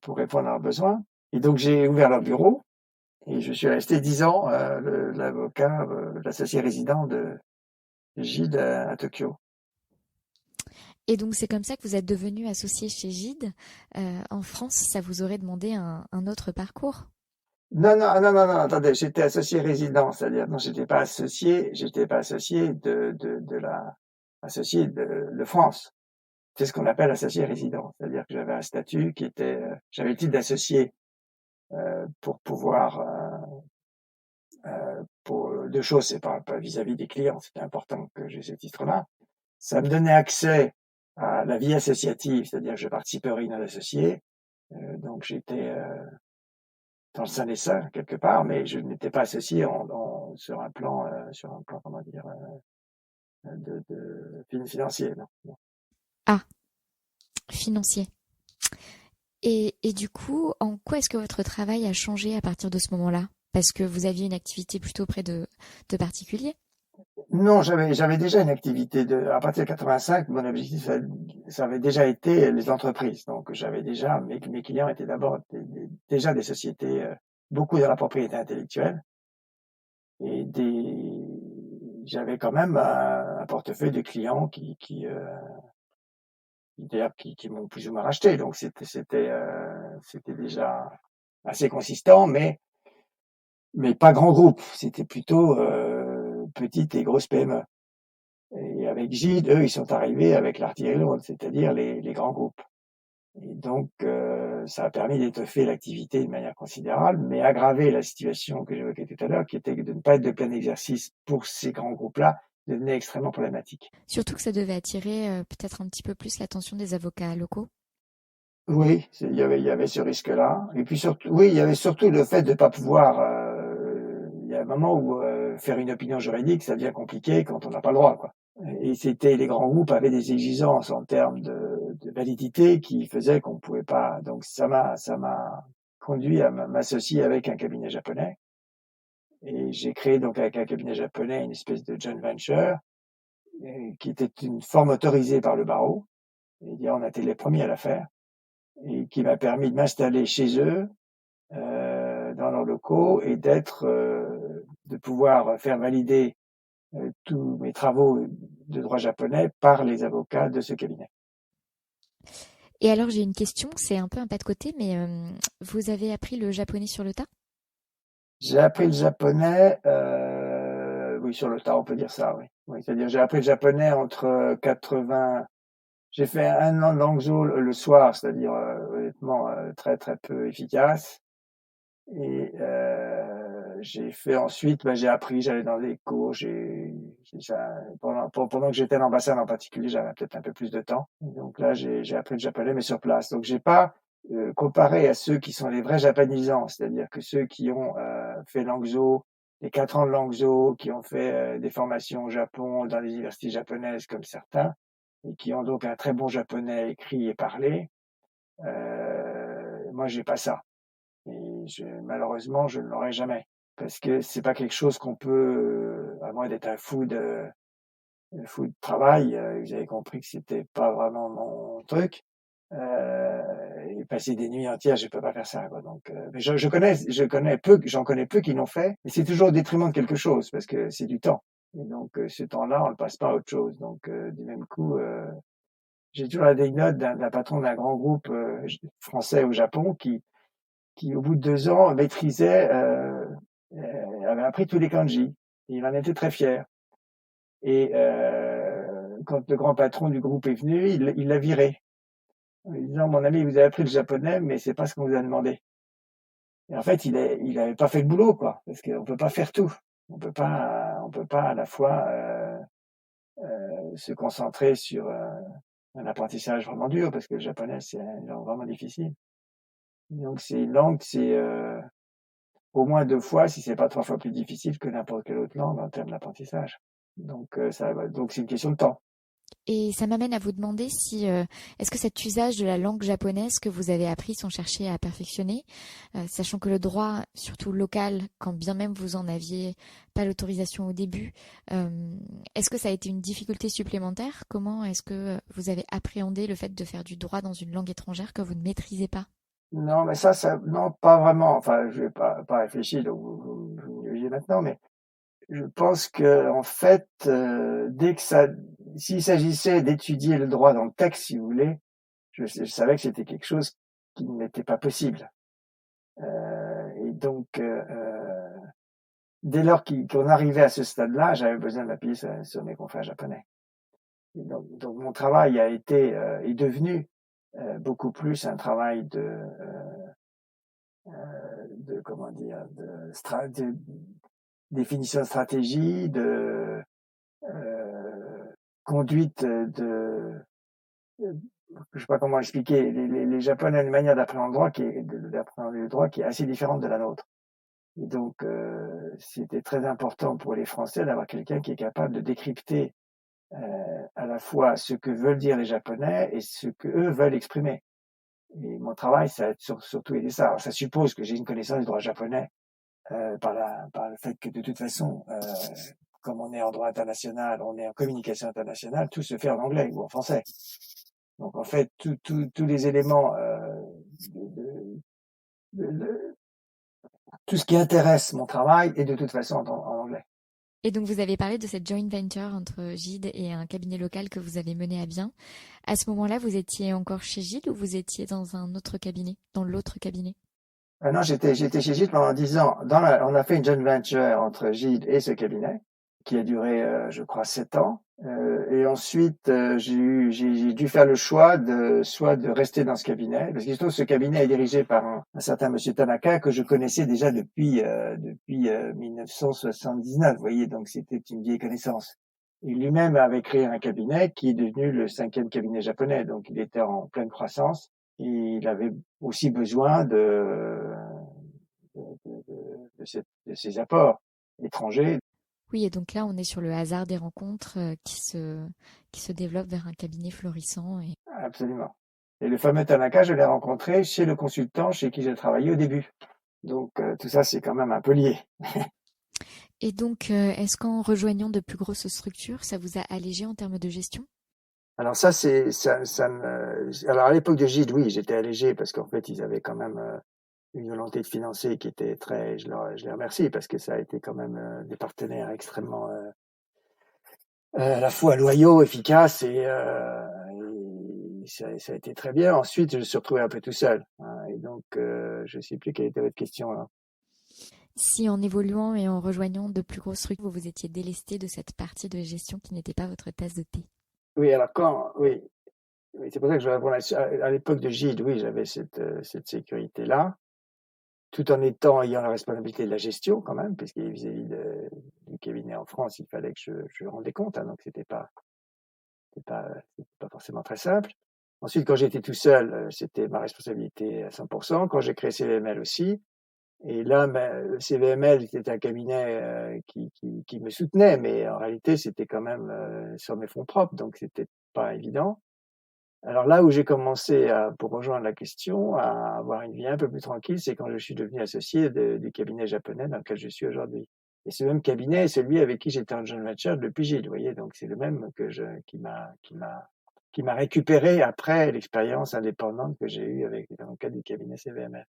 répondre à leurs besoins. Et donc, j'ai ouvert leur bureau. Et je suis resté 10 ans, l'avocat, l'associé résident de Gide à Tokyo. Et donc c'est comme ça que vous êtes devenu associé chez Gide. En France, ça vous aurait demandé un autre parcours? Non, non, non, non, non, attendez, j'étais associé résident, c'est-à-dire, non, j'étais pas associé associé de France. C'est ce qu'on appelle associé résident. C'est-à-dire que j'avais un statut j'avais le titre d'associé, pour pouvoir, pour deux choses, c'est pas vis-à-vis des clients, c'était important que j'ai ce titre-là. Ça me donnait accès à la vie associative, c'est-à-dire que je participais aux réunions d'associés, donc j'étais dans le sein des saints quelque part, mais je n'étais pas associé sur un plan, comment dire, financier. Non, non. Ah, financier. Et du coup, en quoi est-ce que votre travail a changé à partir de ce moment-là? Parce que vous aviez une activité plutôt auprès de particuliers. Non, j'avais déjà une activité à partir de 85, mon objectif, ça avait déjà été les entreprises. Donc, mes clients étaient d'abord déjà des sociétés, beaucoup dans la propriété intellectuelle, et j'avais quand même un portefeuille de clients d'ailleurs, qui m'ont plus ou moins racheté. Donc, c'était déjà assez consistant, mais pas grand groupe. C'était plutôt, petite et grosse PME. Et avec Gide, eux, ils sont arrivés avec l'artillerie lourde, c'est-à-dire les grands groupes. Et donc, ça a permis d'étoffer l'activité de manière considérable, mais aggraver la situation que j'évoquais tout à l'heure, qui était de ne pas être de plein exercice pour ces grands groupes-là, devenait extrêmement problématique. Surtout que ça devait attirer peut-être un petit peu plus l'attention des avocats locaux. Oui, il y avait ce risque-là. Et puis surtout, oui, il y avait surtout le fait de ne pas pouvoir. Il y a un moment où faire une opinion juridique, ça devient compliqué quand on n'a pas le droit, quoi. Et les grands groupes avaient des exigences en termes de validité qui faisaient qu'on ne pouvait pas. Donc ça m'a conduit à m'associer avec un cabinet japonais. Et j'ai créé donc avec un cabinet japonais une espèce de joint venture qui était une forme autorisée par le barreau. Et on a été les premiers à la faire, et qui m'a permis de m'installer chez eux, dans leurs locaux, et de pouvoir faire valider tous mes travaux de droit japonais par les avocats de ce cabinet. Et alors j'ai une question, c'est un peu un pas de côté, mais vous avez appris le japonais sur le tas? J'ai appris le japonais, oui, sur le tas, on peut dire ça, oui. Oui, c'est-à-dire j'ai appris le japonais entre 80. J'ai fait un an de Hangzhou le soir, c'est-à-dire honnêtement très très peu efficace. Et j'ai fait ensuite, j'ai appris, j'allais dans des cours, pendant que j'étais à l'ambassade en particulier, j'avais peut-être un peu plus de temps. Et donc là, j'ai appris le japonais, mais sur place. Donc comparé à ceux qui sont les vrais japonisants, c'est-à-dire que ceux qui ont fait Langzhou, les 4 ans de Langzhou, qui ont fait des formations au Japon, dans les universités japonaises comme certains, et qui ont donc un très bon japonais écrit et parlé, moi j'ai pas ça. Et malheureusement, je ne l'aurai jamais. Parce que c'est pas quelque chose qu'on peut, à moins d'être un fou de travail, vous avez compris que c'était pas vraiment mon truc. Et passer des nuits entières, je peux pas faire ça, quoi. Donc, mais j'en connais peu qui l'ont fait, mais c'est toujours au détriment de quelque chose parce que c'est du temps. Et donc, ce temps-là, on le passe pas à autre chose. Donc, du même coup, j'ai toujours l'anecdote d'un patron d'un grand groupe français au Japon qui, au bout de 2 ans, maîtrisait, avait appris tous les kanji. Et il en était très fier. Et quand le grand patron du groupe est venu, il l'a viré en lui disant, mon ami, vous avez appris le japonais, mais c'est pas ce qu'on vous a demandé. Et en fait, il avait pas fait le boulot, quoi, parce qu'on peut pas faire tout. On peut pas à la fois se concentrer sur un apprentissage vraiment dur, parce que le japonais c'est une langue vraiment difficile. Donc c'est une langue, c'est au moins 2 fois, si c'est pas 3 fois plus difficile que n'importe quelle autre langue en termes d'apprentissage. Donc donc c'est une question de temps. Et ça m'amène à vous demander si est-ce que cet usage de la langue japonaise que vous avez appris sont cherchés à perfectionner, sachant que le droit, surtout local, quand bien même vous en aviez pas l'autorisation au début, est-ce que ça a été une difficulté supplémentaire? Comment est-ce que vous avez appréhendé le fait de faire du droit dans une langue étrangère que vous ne maîtrisez pas? Non, mais non, pas vraiment. Enfin, je vais pas réfléchir, donc vous me dirigez maintenant, mais je pense que en fait, s'il s'agissait d'étudier le droit dans le texte, si vous voulez, je savais que c'était quelque chose qui n'était pas possible. Et donc, dès lors qu'on arrivait à ce stade-là, j'avais besoin de m'appuyer sur mes confrères japonais. Et donc mon travail est devenu beaucoup plus un travail de comment dire, de définition de stratégie, de conduite je sais pas comment expliquer. Les Japonais ont une manière d'apprendre le droit qui est assez différente de la nôtre. Et donc, c'était très important pour les Français d'avoir quelqu'un qui est capable de décrypter à la fois ce que veulent dire les Japonais et ce que eux veulent exprimer. Et mon travail, ça a surtout été ça. Alors, ça suppose que j'ai une connaissance du droit japonais par le fait que de toute façon, comme on est en droit international, on est en communication internationale, tout se fait en anglais ou en français. Donc en fait, tous les éléments, de tout ce qui intéresse mon travail est de toute façon en anglais. Et donc vous avez parlé de cette joint venture entre Gide et un cabinet local que vous avez mené à bien. À ce moment-là, vous étiez encore chez Gide ou vous étiez dans un autre cabinet, dans l'autre cabinet? Non, j'étais chez Gide pendant 10 ans. On a fait une joint venture entre Gide et ce cabinet qui a duré, je crois, 7 ans. Et ensuite, j'ai dû faire le choix soit de rester dans ce cabinet, parce que surtout ce cabinet est dirigé par un certain monsieur Tanaka que je connaissais déjà depuis 1979. Vous voyez, donc c'était une vieille connaissance. Et lui-même avait créé un cabinet qui est devenu le 5e cabinet japonais, donc il était en pleine croissance. Et il avait aussi besoin de ces apports étrangers. Oui, et donc là, on est sur le hasard des rencontres qui se développent vers un cabinet florissant. Absolument. Et le fameux Tanaka, je l'ai rencontré chez le consultant chez qui j'ai travaillé au début. Donc tout ça, c'est quand même un peu lié. Et donc, est-ce qu'en rejoignant de plus grosses structures, ça vous a allégé en termes de gestion? Alors ça, alors à l'époque de Gide, oui, j'étais allégé parce qu'en fait, ils avaient quand même une volonté de financer qui était très, je les remercie parce que ça a été quand même des partenaires extrêmement à la fois loyaux, efficaces et ça a été très bien. Ensuite, je me suis retrouvé un peu tout seul, hein, et donc je sais plus quelle était votre question là. Si en évoluant et en rejoignant de plus grosses structures, vous vous étiez délesté de cette partie de gestion qui n'était pas votre tasse de thé. Oui, alors oui, c'est pour ça que je réponds là-dessus. À l'époque de Gide, oui, j'avais cette sécurité-là, tout en ayant la responsabilité de la gestion quand même, puisque vis-à-vis du cabinet en France, il fallait que je rendais compte, hein, donc c'était pas forcément très simple. Ensuite, quand j'étais tout seul, c'était ma responsabilité à 100%. Quand j'ai créé CVML aussi, et là, le CVML, c'était un cabinet qui me soutenait, mais en réalité, c'était quand même sur mes fonds propres, donc c'était pas évident. Alors là où j'ai commencé pour rejoindre la question, à avoir une vie un peu plus tranquille, c'est quand je suis devenu associé du cabinet japonais dans lequel je suis aujourd'hui. Et ce même cabinet est celui avec qui j'étais en joint venture depuis Gilles, vous voyez, donc c'est le même qui m'a récupéré après l'expérience indépendante que j'ai eue dans le cadre du cabinet CVML.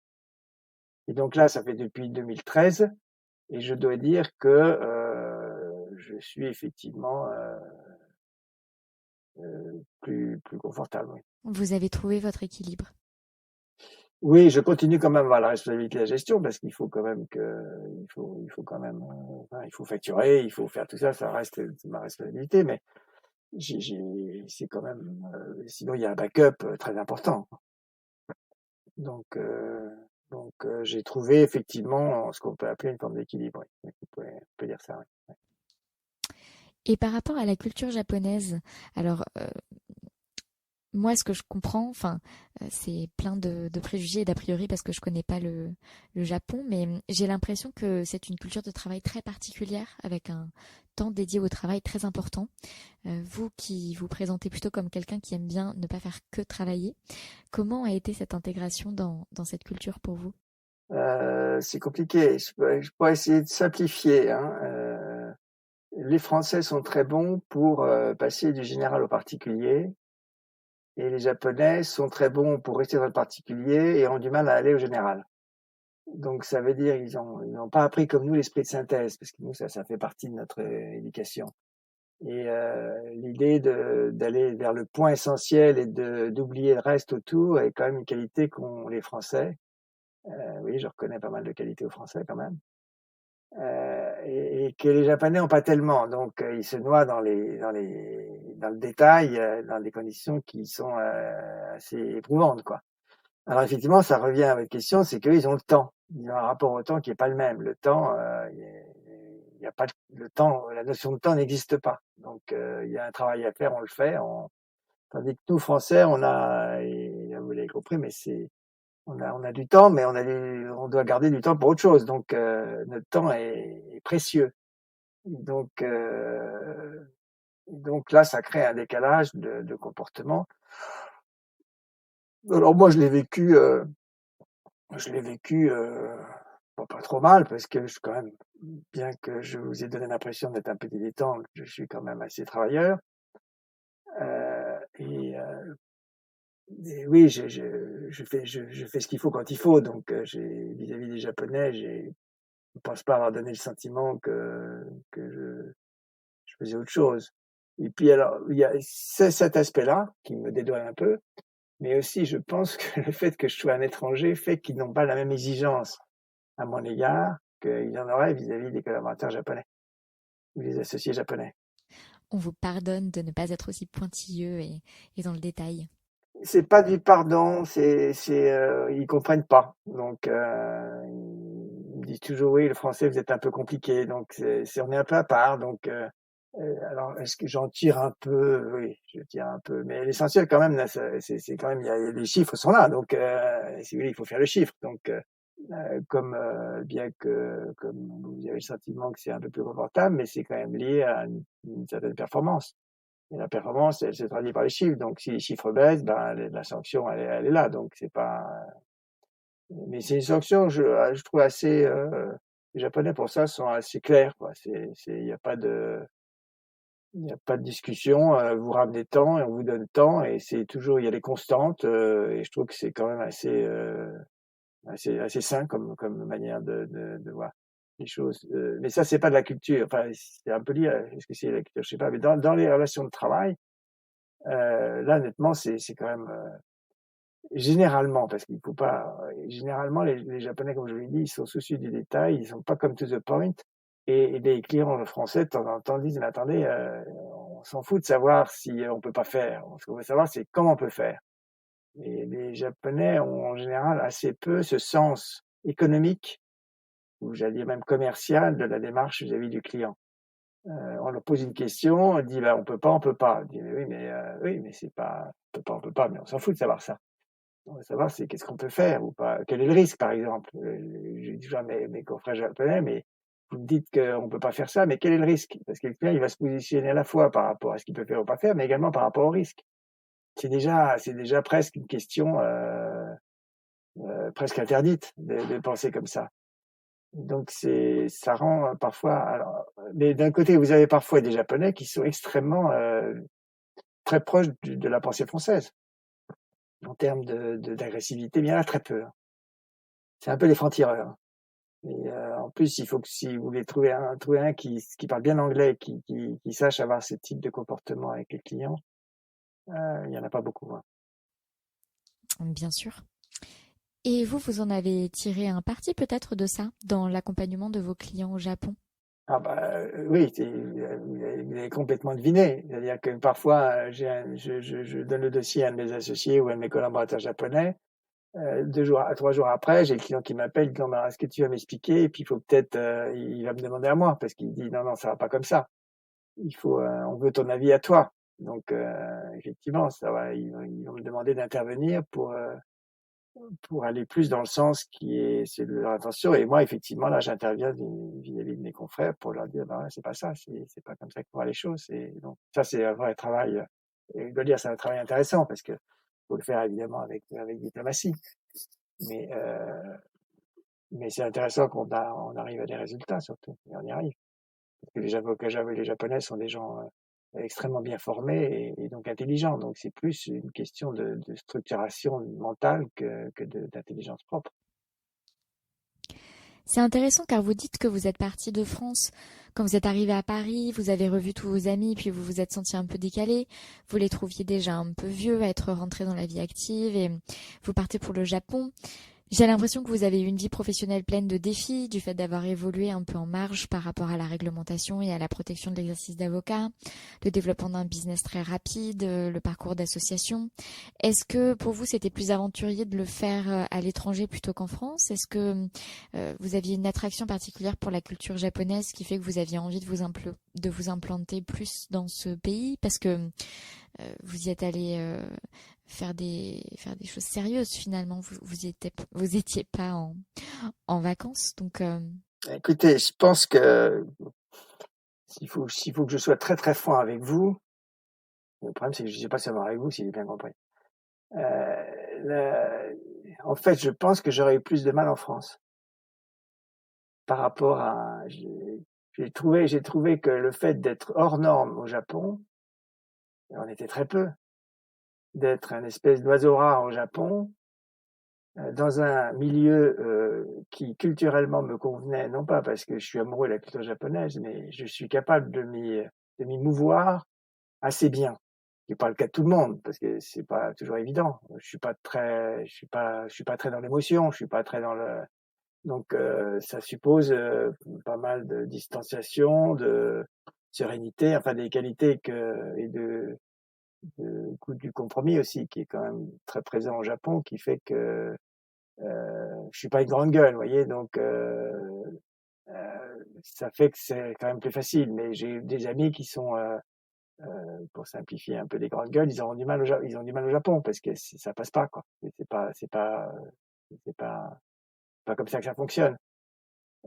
Et donc là, ça fait depuis 2013, et je dois dire que je suis effectivement plus confortable. Oui. Vous avez trouvé votre équilibre. Oui, je continue quand même à avoir la responsabilité de la gestion parce qu'il faut quand même il faut quand même, il faut facturer, il faut faire tout ça, ça reste ma responsabilité, mais c'est quand même, sinon il y a un backup très important. Donc, j'ai trouvé effectivement ce qu'on peut appeler une forme d'équilibre. Oui. On peut dire ça. Oui. Et par rapport à la culture japonaise, alors moi, ce que je comprends, enfin, c'est plein de préjugés et d'a priori parce que je connais pas le Japon, mais j'ai l'impression que c'est une culture de travail très particulière avec un temps dédié au travail très important. Vous qui vous présentez plutôt comme quelqu'un qui aime bien ne pas faire que travailler, comment a été cette intégration dans cette culture pour vous? C'est compliqué. Je pourrais essayer de simplifier, hein. Les Français sont très bons pour passer du général au particulier, et les Japonais sont très bons pour rester dans le particulier et ont du mal à aller au général. Donc ça veut dire ils n'ont pas appris comme nous l'esprit de synthèse, parce que nous ça fait partie de notre éducation. Et l'idée d'aller vers le point essentiel et d'oublier le reste autour est quand même une qualité qu'ont les Français. Oui, je reconnais pas mal de qualités aux Français quand même. Et que les Japonais ont pas tellement. Donc ils se noient dans le détail, dans des conditions qui sont assez éprouvantes, quoi. Alors effectivement, ça revient à votre question, c'est qu'eux, ils ont le temps. Ils ont un rapport au temps qui est pas le même. Le temps, il y a pas le temps, la notion de temps n'existe pas. Donc il y a un travail à faire, on le fait. Tandis que nous, Français, et vous l'avez compris, mais on a du temps, mais on doit garder du temps pour autre chose. Donc notre temps est précieux. Donc, là, ça crée un décalage de comportement. Alors moi, je l'ai vécu pas trop mal, parce que quand même, bien que je vous ai donné l'impression d'être un peu dilettante, je suis quand même assez travailleur. Euh, et, euh, et oui, je fais ce qu'il faut quand il faut. Donc, vis-à-vis des Japonais, je ne pense pas avoir donné le sentiment que je faisais autre chose. Et puis alors, il y a cet aspect-là qui me dédouane un peu, mais aussi je pense que le fait que je sois un étranger fait qu'ils n'ont pas la même exigence à mon égard qu'ils en auraient vis-à-vis des collaborateurs japonais ou des associés japonais. On vous pardonne de ne pas être aussi pointilleux et dans le détail. C'est pas du pardon, ils comprennent pas. Donc ils me disent toujours: «Oui, le français, vous êtes un peu compliqué». Donc on est un peu à part. Donc alors, est-ce que j'en tire un peu? Oui, je tire un peu, mais l'essentiel quand même là, c'est quand même, les chiffres sont là. Donc si vous voulez, il faut faire le chiffre. Donc comme vous avez le sentiment que c'est un peu plus confortable, mais c'est quand même lié à une certaine performance. Et la performance, elle se traduit par les chiffres. Donc, si les chiffres baissent, ben, la sanction, elle est là. Donc, c'est pas. Mais c'est une sanction, je trouve assez. Les Japonais, pour ça, sont assez clairs, quoi. Il n'y a pas il y a pas de discussion. Vous ramenez tant et on vous donne tant, et c'est toujours, il y a des constantes. Et je trouve que c'est quand même assez sain comme manière de voir les choses. Mais ça, c'est pas de la culture. Enfin, c'est un peu lié. Est-ce que c'est la culture? Je sais pas. Mais dans les relations de travail, là, honnêtement, c'est quand même généralement, parce qu'il faut pas. Généralement, les Japonais, comme je vous l'ai dit, ils sont soucieux du détail, ils sont pas comme to the point. Et les clients français, de temps en temps, disent: «Mais attendez, on s'en fout de savoir si on peut pas faire. Ce qu'on veut savoir, c'est comment on peut faire». Et les Japonais ont en général assez peu ce sens économique, ou j'allais dire même commercial, de la démarche vis-à-vis du client. On leur pose une question, on dit: «Bah, on peut pas, on peut pas». On dit: oui, mais c'est pas on peut pas, mais on s'en fout de savoir ça. On veut savoir c'est qu'est-ce qu'on peut faire ou pas? Quel est le risque, par exemple? Je dis toujours à mes confrères japonais: «Mais vous me dites qu'on peut pas faire ça, mais quel est le risque?» Parce que le client, il va se positionner à la fois par rapport à ce qu'il peut faire ou pas faire, mais également par rapport au risque. C'est déjà presque une question, presque interdite de penser comme ça. Donc ça rend, parfois alors mais d'un côté, vous avez parfois des Japonais qui sont extrêmement, très proches de la pensée française, en termes d'agressivité, mais il y en a très peu, hein. C'est un peu les francs-tireurs. Et en plus, il faut que si vous voulez trouver un qui parle bien anglais, qui sache avoir ce type de comportement avec les clients, il y en a pas beaucoup, hein. Bien sûr. Et vous, vous en avez tiré un parti peut-être de ça dans l'accompagnement de vos clients au Japon? Ah bah, oui, vous avez complètement deviné. C'est-à-dire que parfois, je donne le dossier à un de mes associés ou à un de mes collaborateurs japonais, 2 jours à 3 jours après, j'ai le client qui m'appelle, il dit: «Non, mais alors est-ce que tu vas m'expliquer?» Et puis il faut peut-être, il va me demander à moi parce qu'il dit: «Non, non, ça va pas comme ça. Il faut, on veut ton avis à toi». Donc effectivement, ça va ils vont me demander d'intervenir pour aller plus dans le sens qui est c'est de leur intention et moi effectivement là j'interviens vis-à-vis de mes confrères pour leur dire: «Ben, ouais, c'est pas ça, c'est pas comme ça qu'on voit les choses» et donc ça c'est un vrai travail, et je dois dire c'est un travail intéressant parce que faut le faire évidemment avec diplomatie. Mais c'est intéressant on arrive à des résultats surtout et on y arrive. Parce que les Japonais sont des gens, extrêmement bien formés et donc intelligents. Donc c'est plus une question de structuration mentale que d'intelligence propre. C'est intéressant car vous dites que vous êtes parti de France. Quand vous êtes arrivé à Paris, vous avez revu tous vos amis, puis vous vous êtes senti un peu décalé. Vous les trouviez déjà un peu vieux à être rentrés dans la vie active et vous partez pour le Japon. J'ai l'impression que vous avez eu une vie professionnelle pleine de défis, du fait d'avoir évolué un peu en marge par rapport à la réglementation et à la protection de l'exercice d'avocat, le développement d'un business très rapide, le parcours d'association. Est-ce que pour vous c'était plus aventurier de le faire à l'étranger plutôt qu'en France? Est-ce que vous aviez une attraction particulière pour la culture japonaise qui fait que vous aviez envie de vous implanter plus dans ce pays? Parce que vous y êtes allé faire des choses sérieuses finalement. Vous étiez pas en vacances, donc Écoutez, je pense que s'il faut que je sois très, très franc avec vous, le problème c'est que je ne sais pas savoir avec vous si j'ai bien compris. Le En fait, je pense que j'aurais eu plus de mal en France par rapport à j'ai trouvé que le fait d'être hors norme au Japon, et on était très peu, d'être un espèce d'oiseau rare au Japon, dans un milieu, qui culturellement me convenait, non pas parce que je suis amoureux de la culture japonaise, mais je suis capable de m'y mouvoir assez bien. Ce qui est pas le cas de tout le monde, parce que c'est pas toujours évident. Je suis pas très dans l'émotion, je suis pas très dans le donc ça suppose, pas mal de distanciation, de sérénité, enfin des qualités et de goût du compromis aussi, qui est quand même très présent au Japon, qui fait que je suis pas une grande gueule, vous voyez? Donc ça fait que c'est quand même plus facile. Mais j'ai des amis qui sont, pour simplifier un peu des grandes gueules, ils ont du mal au Japon parce que ça passe pas, quoi. C'est pas comme ça que ça fonctionne.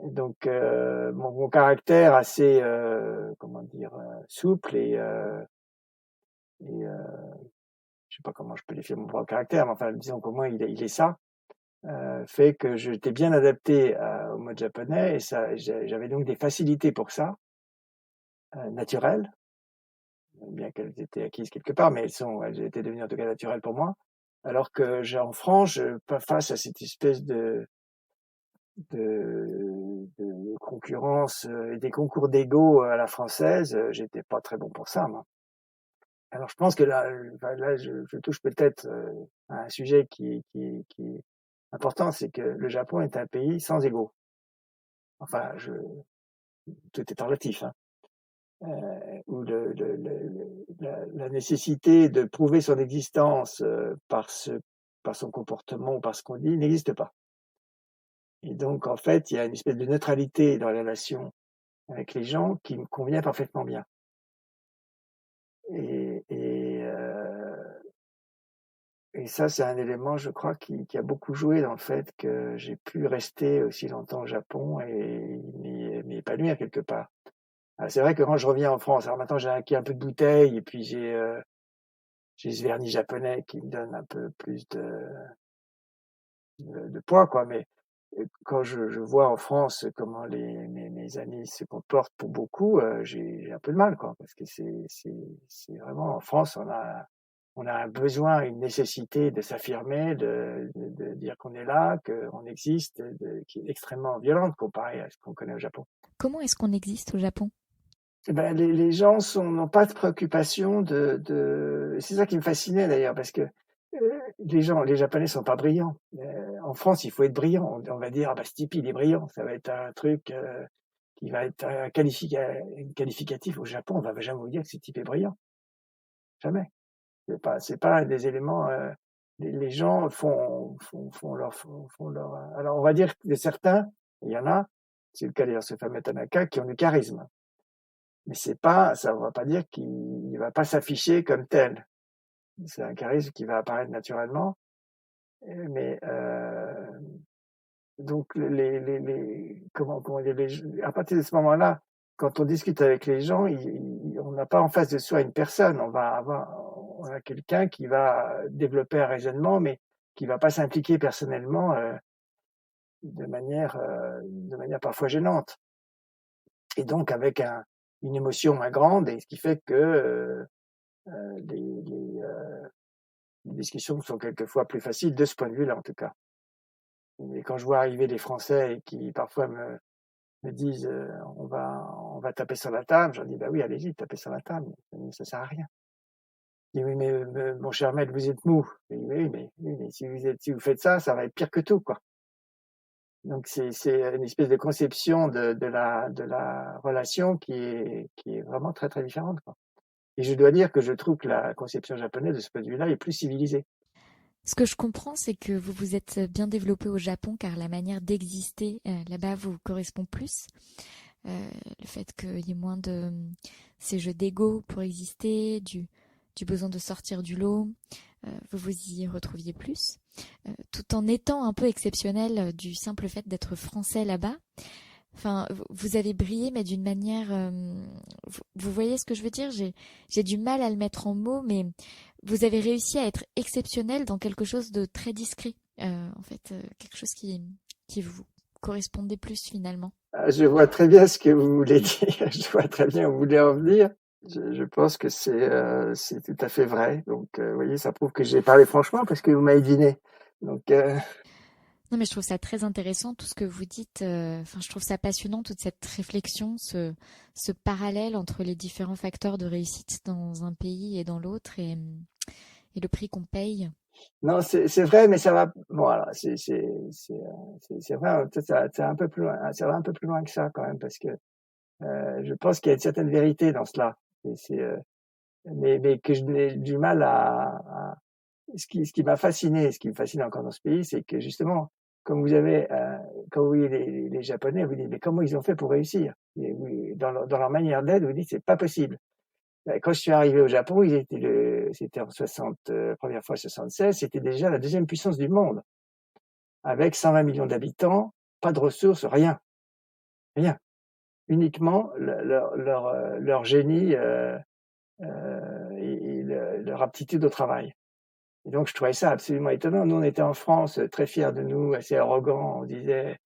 Et donc mon caractère assez, comment dire? Souple et je sais pas comment je peux définir mon propre caractère, mais enfin disons qu'au moins il est ça. Fait que j'étais bien adapté au mode japonais et ça j'avais donc des facilités pour ça, naturelles, bien qu'elles étaient acquises quelque part, mais elles étaient devenues en tout cas naturelles pour moi. Alors que j'ai en France, pas face à cette espèce de concurrence, et des concours d'ego à la française, j'étais pas très bon pour ça, moi. Alors je pense que là, enfin là je touche peut-être, à un sujet qui est important, c'est que le Japon est un pays sans ego. Enfin tout est relatif, hein, où la nécessité de prouver son existence, par son comportement ou par ce qu'on dit n'existe pas. Et donc en fait, il y a une espèce de neutralité dans les relations avec les gens qui me convient parfaitement bien. Et et ça, c'est un élément, je crois, qui a beaucoup joué dans le fait que j'ai pu rester aussi longtemps au Japon et m'y épanouir quelque part. C'est vrai que quand je reviens en France, alors maintenant j'ai acquis un peu de bouteille et puis j'ai ce vernis japonais qui me donne un peu plus de poids, quoi. Mais quand je vois en France comment mes amis se comportent pour beaucoup, j'ai un peu de mal, quoi, parce que c'est vraiment en France, on a un besoin, une nécessité de s'affirmer, de dire qu'on est là, qu'on existe, qui est extrêmement violente comparée à ce qu'on connaît au Japon. Comment est-ce qu'on existe au Japon? Eh ben, les gens n'ont pas de préoccupation c'est ça qui me fascinait d'ailleurs, parce que les Japonais sont pas brillants. En France, il faut être brillant. On va dire, ah bah, ce type, il est brillant. Ça va être un truc qui va être qualificatif. Au Japon, on va jamais vous dire que ce type est brillant. Jamais. C'est pas un des éléments. Les gens font leur. Alors, on va dire que certains, il y en a, c'est le cas d'ailleurs, ce fameux Tanaka, qui ont du charisme. Mais ça ne va pas dire qu'il va pas s'afficher comme tel. C'est un charisme qui va apparaître naturellement, mais donc comment dire, à partir de ce moment-là, quand on discute avec les gens, on n'a pas en face de soi une personne, on a quelqu'un qui va développer un raisonnement, mais qui va pas s'impliquer personnellement de manière parfois gênante. Et donc avec une émotion moins grande, et ce qui fait que les discussions sont quelquefois plus faciles de ce point de vue-là, en tout cas. Et quand je vois arriver des Français et qui parfois me disent on va taper sur la table, je leur dis bah oui, allez-y, tapez sur la table, ça sert à rien. Je dis oui, mais mon cher maître, vous êtes mou. Je dis, oui, mais si vous faites ça, ça va être pire que tout, quoi. Donc c'est une espèce de conception de la relation qui est vraiment très très différente, quoi. Et je dois dire que je trouve que la conception japonaise de ce point de vue-là est plus civilisée. Ce que je comprends, c'est que vous vous êtes bien développé au Japon car la manière d'exister là-bas vous correspond plus. Le fait qu'il y ait moins de ces jeux d'ego pour exister, du besoin de sortir du lot, vous vous y retrouviez plus, tout en étant un peu exceptionnel du simple fait d'être français là-bas. Enfin, vous avez brillé, mais d'une manière. Vous voyez ce que je veux dire? J'ai du mal à le mettre en mots, mais vous avez réussi à être exceptionnel dans quelque chose de très discret. En fait, quelque chose qui vous correspondait plus finalement. Je vois très bien ce que vous voulez dire. Je vois très bien où vous voulez en venir. Je pense que c'est tout à fait vrai. Donc, vous voyez, ça prouve que j'ai parlé franchement parce que vous m'avez deviné. Donc, Non, mais je trouve ça très intéressant tout ce que vous dites. Enfin, je trouve ça passionnant toute cette réflexion, ce parallèle entre les différents facteurs de réussite dans un pays et dans l'autre, et le prix qu'on paye. non, c'est vrai, mais ça va. Bon, alors, c'est vrai. Peut-être ça va un peu plus loin. Ça va un peu plus loin que ça quand même, parce que je pense qu'il y a une certaine vérité dans cela. Et mais que je n'ai du mal ce qui m'a fasciné, ce qui me fascine encore dans ce pays, c'est que justement, comme vous avez, quand vous voyez les Japonais, vous dites, mais comment ils ont fait pour réussir? Et dans leur manière d'être, vous dites, c'est pas possible. Quand je suis arrivé au Japon, c'était en 60, première fois 76, c'était déjà la deuxième puissance du monde, avec 120 millions d'habitants, pas de ressources, rien, rien. Uniquement leur génie leur aptitude au travail. Et donc, je trouvais ça absolument étonnant. Nous, on était en France, très fiers de nous, assez arrogants. On disait,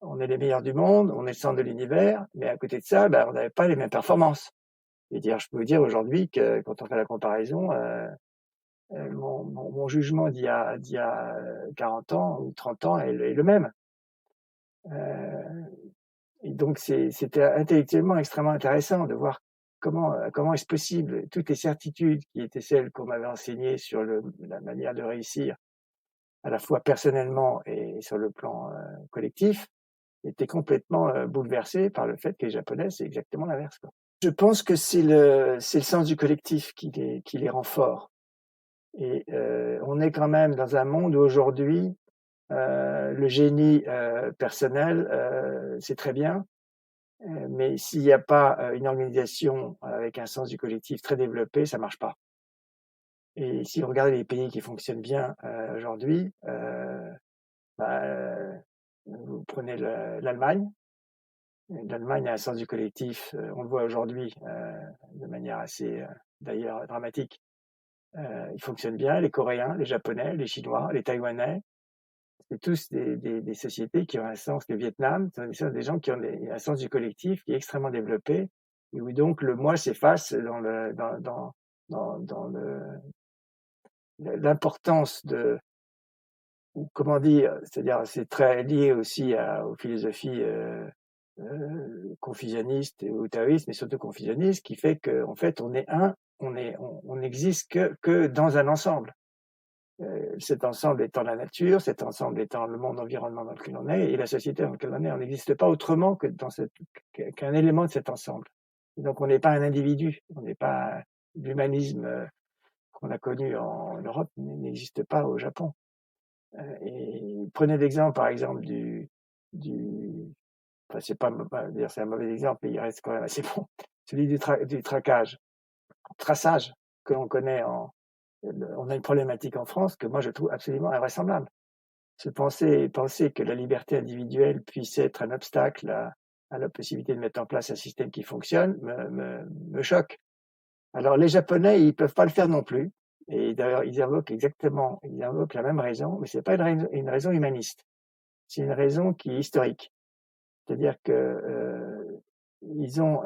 on est les meilleurs du monde, on est le centre de l'univers. Mais à côté de ça, ben, on n'avait pas les mêmes performances. Et dire, je peux vous dire aujourd'hui que quand on fait la comparaison, mon jugement d'il y a 40 ans ou 30 ans est le même. Euh, et donc, c'était intellectuellement extrêmement intéressant de voir comment est-ce possible, toutes les certitudes qui étaient celles qu'on m'avait enseignées sur la manière de réussir, à la fois personnellement et sur le plan collectif, était complètement bouleversé par le fait que les Japonais, c'est exactement l'inverse, quoi. Je pense que c'est le sens du collectif qui les rend forts. Et on est quand même dans un monde où aujourd'hui, le génie personnel, c'est très bien, Mais s'il n'y a pas une organisation avec un sens du collectif très développé, ça marche pas. Et si vous regardez les pays qui fonctionnent bien aujourd'hui, bah, vous prenez l'Allemagne. L'Allemagne a un sens du collectif, on le voit aujourd'hui de manière assez d'ailleurs dramatique. Ils fonctionnent bien, les Coréens, les Japonais, les Chinois, les Taïwanais. C'est tous des sociétés qui ont un sens, le Vietnam, c'est des gens qui ont un sens du collectif qui est extrêmement développé, et où donc le moi s'efface dans l'importance de, ou comment dire, c'est-à-dire c'est très lié aussi aux philosophies confucianistes ou taoïstes, mais surtout confucianistes, qui fait qu'en fait on est un, on n'existe que dans un ensemble. Cet ensemble étant la nature, cet ensemble étant le monde environnement dans lequel on est, et la société dans laquelle on est. On n'existe pas autrement que qu'un élément de cet ensemble. Et donc on n'est pas un individu, on n'est pas l'humanisme qu'on a connu en Europe n'existe pas au Japon. Et prenez l'exemple, par exemple, enfin, c'est pas, dire c'est un mauvais exemple, mais il reste quand même assez bon, celui du traçage que l'on connaît on a une problématique en France que moi je trouve absolument invraisemblable. Penser que la liberté individuelle puisse être un obstacle à la possibilité de mettre en place un système qui fonctionne me choque. Alors les Japonais, ils peuvent pas le faire non plus. Et d'ailleurs, ils invoquent la même raison, mais c'est pas une raison humaniste. C'est une raison qui est historique. C'est-à-dire que ils ont,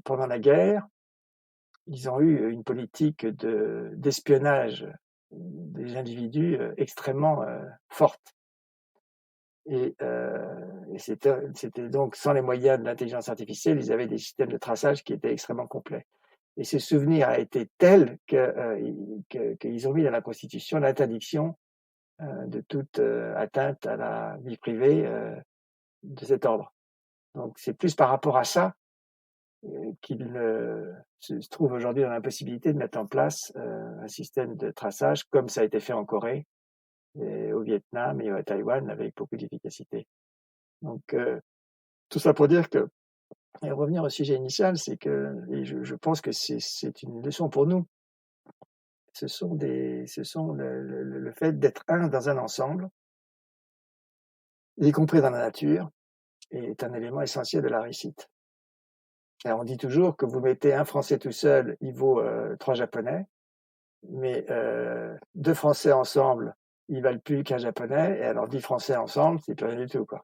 pendant la guerre, ils ont eu une politique d'espionnage des individus extrêmement forte. Et c'était donc sans les moyens de l'intelligence artificielle, ils avaient des systèmes de traçage qui étaient extrêmement complets. Et ce souvenir a été tel qu'ils ont mis dans la Constitution l'interdiction de toute atteinte à la vie privée de cet ordre. Donc c'est plus par rapport à ça qu'ils se trouvent aujourd'hui dans l'impossibilité de mettre en place un système de traçage comme ça a été fait en Corée, et au Vietnam et à Taïwan avec beaucoup d'efficacité. Donc tout ça pour dire que, et revenir au sujet initial, c'est que, et je pense que c'est une leçon pour nous. Ce sont le fait d'être un dans un ensemble, y compris dans la nature, est un élément essentiel de la réussite. Alors on dit toujours que vous mettez un Français tout seul, il vaut 3 Japonais, mais 2 Français ensemble, ils valent plus qu'un Japonais, et alors 10 Français ensemble, c'est plus rien du tout, quoi.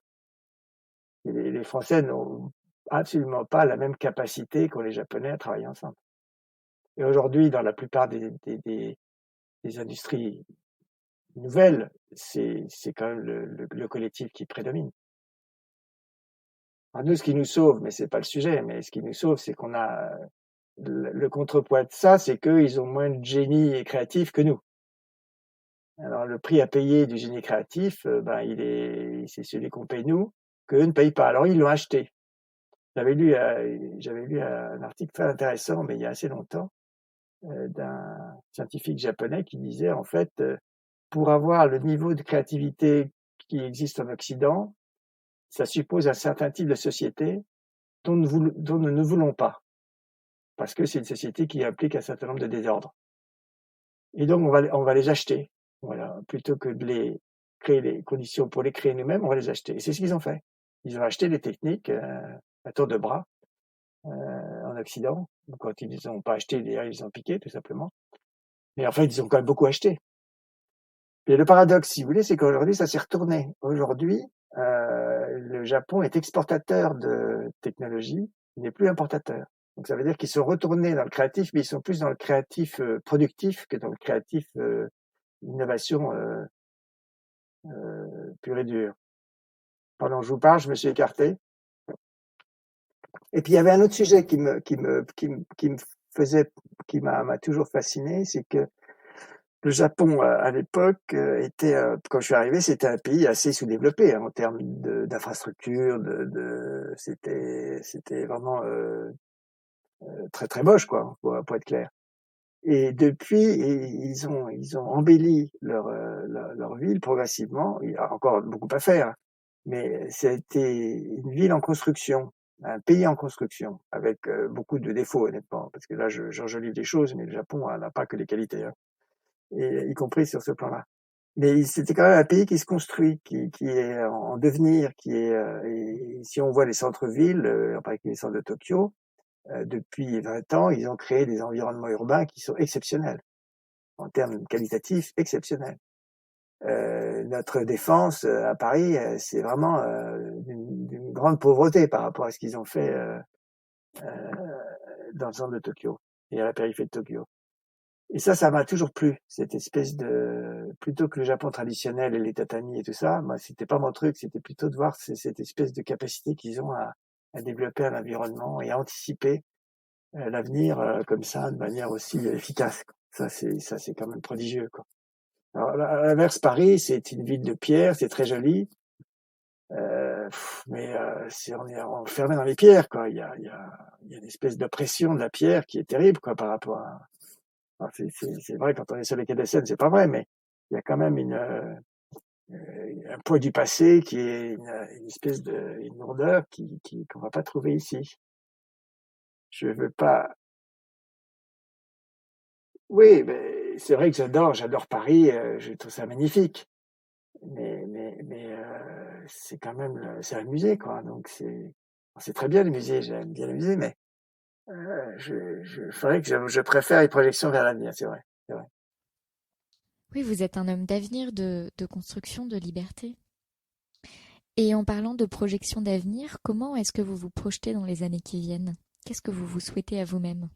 Et les Français n'ont absolument pas la même capacité qu'ont les Japonais à travailler ensemble. Et aujourd'hui, dans la plupart des industries nouvelles, c'est quand même le collectif qui prédomine. Alors nous, ce qui nous sauve, mais c'est pas le sujet, mais ce qui nous sauve, c'est qu'on a le contrepoids de ça, c'est qu'ils ont moins de génie créatif que nous. Alors le prix à payer du génie créatif, c'est celui qu'on paye nous, qu'eux ne payent pas. Alors ils l'ont acheté. J'avais lu un article très intéressant, mais il y a assez longtemps, d'un scientifique japonais qui disait en fait, pour avoir le niveau de créativité qui existe en Occident, ça suppose un certain type de société dont nous ne voulons pas, parce que c'est une société qui implique un certain nombre de désordres. Et donc on va les acheter, voilà, plutôt que de les créer les conditions pour les créer nous-mêmes, on va les acheter. Et c'est ce qu'ils ont fait. Ils ont acheté les techniques à tour de bras en Occident. Quand ils les ont pas achetés, d'ailleurs, ils les ont piqués, tout simplement. Mais en fait, ils ont quand même beaucoup acheté. Et le paradoxe, si vous voulez, c'est qu'aujourd'hui, ça s'est retourné. Aujourd'hui, le Japon est exportateur de technologie, il n'est plus importateur. Donc ça veut dire qu'ils sont retournés dans le créatif, mais ils sont plus dans le créatif productif que dans le créatif innovation pure et dure. Pendant que je vous parle, je me suis écarté. Et puis il y avait un autre sujet qui m'a toujours fasciné, c'est que le Japon à l'époque était, quand je suis arrivé, c'était un pays assez sous-développé en termes d'infrastructures, c'était vraiment très très moche, quoi, pour être clair. Et depuis, ils ont embelli leur ville progressivement. Il y a encore beaucoup à faire, mais ça a été une ville en construction. un pays en construction, avec beaucoup de défauts, honnêtement, parce que là, j'enjolive les choses, mais le Japon n'a pas que les qualités, hein, et y compris sur ce plan-là. Mais c'était quand même un pays qui se construit, qui est en devenir, et si on voit les centres-villes, en particulier les centres de Tokyo, depuis 20 ans, ils ont créé des environnements urbains qui sont exceptionnels, en termes qualitatifs exceptionnels. Notre défense à Paris, c'est vraiment d'une grande pauvreté par rapport à ce qu'ils ont fait dans le centre de Tokyo et à la périphérie de Tokyo. Et ça m'a toujours plu, cette espèce plutôt que le Japon traditionnel et les tatamis et tout ça, moi, c'était pas mon truc, c'était plutôt de voir cette espèce de capacité qu'ils ont à développer un environnement et à anticiper l'avenir comme ça, de manière aussi efficace. Ça, c'est quand même prodigieux, quoi. Alors, à l'inverse, Paris, c'est une ville de pierre, c'est très joli, mais on est enfermé dans les pierres, quoi. Il y a une espèce d'oppression de la pierre qui est terrible, quoi, par rapport à. Enfin, c'est vrai, quand on est sur les quais de Seine, c'est pas vrai, mais il y a quand même un poids du passé qui est une espèce une lourdeur qu'on va pas trouver ici. Je veux pas. Oui, mais c'est vrai que j'adore Paris, je trouve ça magnifique. Mais c'est quand même c'est un musée, quoi, donc c'est très bien le musée, j'aime bien le musée, mais faudrait que je préfère les projections vers l'avenir, c'est vrai, c'est vrai. Oui, vous êtes un homme d'avenir, de construction, de liberté. Et en parlant de projection d'avenir, comment est-ce que vous vous projetez dans les années qui viennent? Qu'est-ce que vous vous souhaitez à vous-même?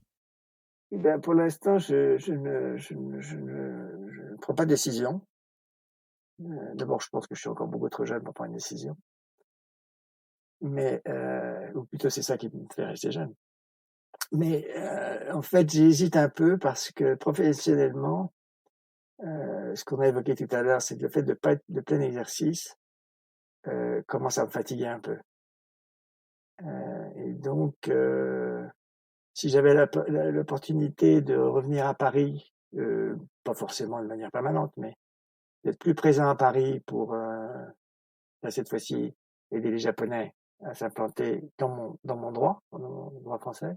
Eh ben, pour l'instant, je ne prends pas de décision. D'abord, je pense que je suis encore beaucoup trop jeune pour prendre une décision, mais ou plutôt c'est ça qui me fait rester jeune. Mais en fait, j'hésite un peu parce que professionnellement, ce qu'on a évoqué tout à l'heure, c'est que le fait de pas être de plein exercice commence à me fatiguer un peu. Et donc, si j'avais l'opportunité de revenir à Paris, pas forcément de manière permanente, mais d'être plus présent à Paris pour, là, cette fois-ci, aider les Japonais à s'implanter dans mon droit français,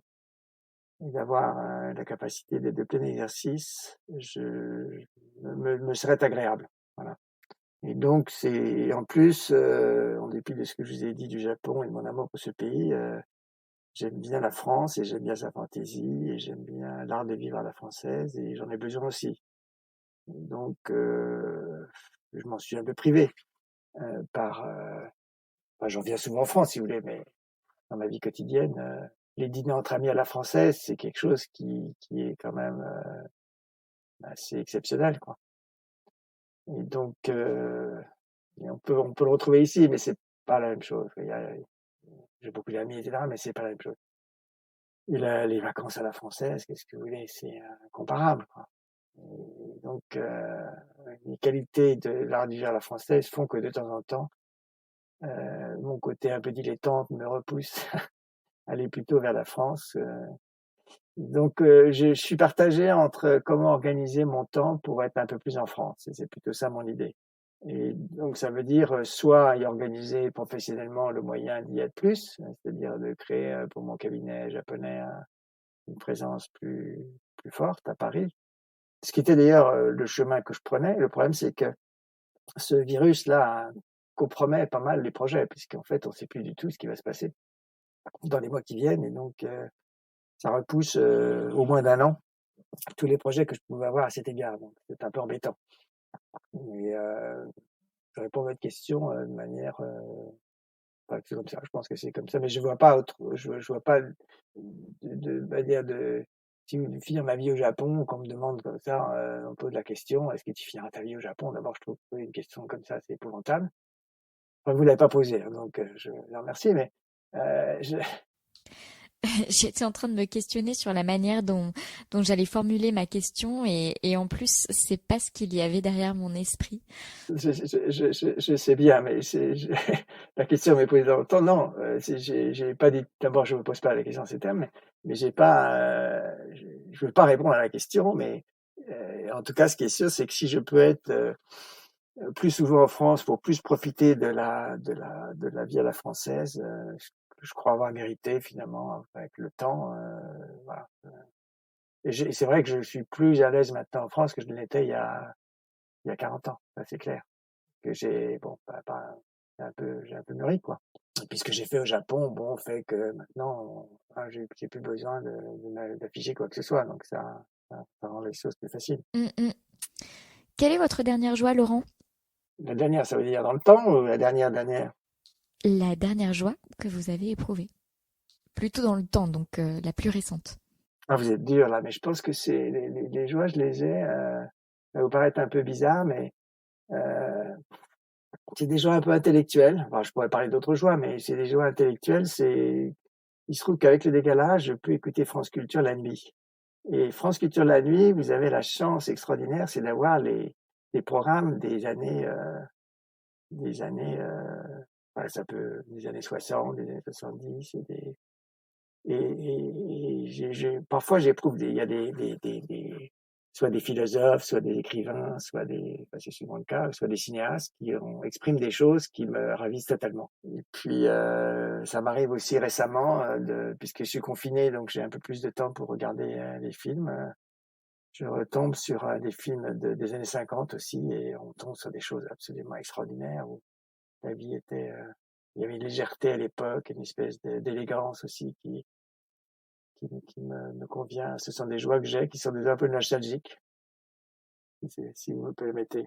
et d'avoir la capacité d'être de plein exercice, me serait agréable. Voilà. Et donc, c'est en plus, en dépit de ce que je vous ai dit du Japon et de mon amour pour ce pays, j'aime bien la France et j'aime bien sa fantaisie et j'aime bien l'art de vivre à la française et j'en ai besoin aussi. Donc, je m'en suis un peu privé par. J'en viens souvent en France, si vous voulez, mais dans ma vie quotidienne, les dîners entre amis à la française, c'est quelque chose qui est quand même assez exceptionnel, quoi. Et donc, on peut le retrouver ici, mais c'est pas la même chose. J'ai beaucoup d'amis, etc., mais c'est pas la même chose. Et les vacances à la française, qu'est-ce que vous voulez, c'est incomparable, quoi. Et donc, les qualités de l'art du à la française font que de temps en temps, mon côté un peu dilettante me repousse à aller plutôt vers la France. Donc, je suis partagé entre comment organiser mon temps pour être un peu plus en France. Et c'est plutôt ça mon idée. Et donc, ça veut dire soit y organiser professionnellement le moyen d'y être plus, c'est-à-dire de créer pour mon cabinet japonais une présence plus forte à Paris. Ce qui était d'ailleurs le chemin que je prenais. Le problème, c'est que ce virus-là compromet pas mal les projets, puisqu'en fait, on ne sait plus du tout ce qui va se passer dans les mois qui viennent. Et donc, ça repousse au moins d'1 an tous les projets que je pouvais avoir à cet égard. Donc, c'est un peu embêtant. Et je réponds à votre question de manière c'est comme ça. Je pense que c'est comme ça, mais je vois pas je vois pas manière de finir ma vie au Japon. Quand on me demande comme ça, on me pose la question: «Est-ce que tu finiras ta vie au Japon?» D'abord, je trouve que poser une question comme ça, c'est épouvantable. Enfin, vous l'avez pas posée, hein, donc je vous en remercie, mais je J'étais en train de me questionner sur la manière dont j'allais formuler ma question et en plus, c'est pas ce qu'il y avait derrière mon esprit. je sais bien, mais la question m'est posée dans le temps. Non, j'ai pas dit. D'abord, je me pose pas la question en ces termes, mais j'ai pas, je veux pas répondre à la question, mais en tout cas, ce qui est sûr, c'est que si je peux être plus souvent en France pour plus profiter de la vie à la française, je crois avoir mérité finalement avec le temps, voilà. Et c'est vrai que je suis plus à l'aise maintenant en France que je ne l'étais il y a 40 ans, ça c'est clair. Que j'ai bon, j'ai un peu mûri, quoi. Et puis ce que j'ai fait au Japon, bon, fait que maintenant, j'ai plus besoin d'afficher quoi que ce soit, donc ça rend les choses plus faciles. Quelle est votre dernière joie, Laurent? La dernière, ça veut dire dans le temps ou la dernière? La dernière joie que vous avez éprouvée. Plutôt dans le temps, donc la plus récente. Ah, vous êtes dur là, mais je pense que c'est les joies, je les ai. Ça va vous paraître un peu bizarre, mais c'est des joies un peu intellectuelles. Enfin, je pourrais parler d'autres joies, mais c'est des joies intellectuelles. Il se trouve qu'avec le décalage, je peux écouter France Culture la nuit. Et France Culture la nuit, vous avez la chance extraordinaire, c'est d'avoir les programmes des années 60, des années 70, parfois j'éprouve il y a soit des philosophes, soit des écrivains, c'est souvent le cas, soit des cinéastes expriment des choses qui me ravissent totalement. Et puis, ça m'arrive aussi récemment, puisque je suis confiné, donc j'ai un peu plus de temps pour regarder les films. Je retombe sur des films des années 50 aussi, et on tombe sur des choses absolument extraordinaires où la vie il y avait une légèreté à l'époque, une espèce d'élégance aussi qui me convient. Ce sont des joies que j'ai, qui sont un peu nostalgiques, si vous me permettez.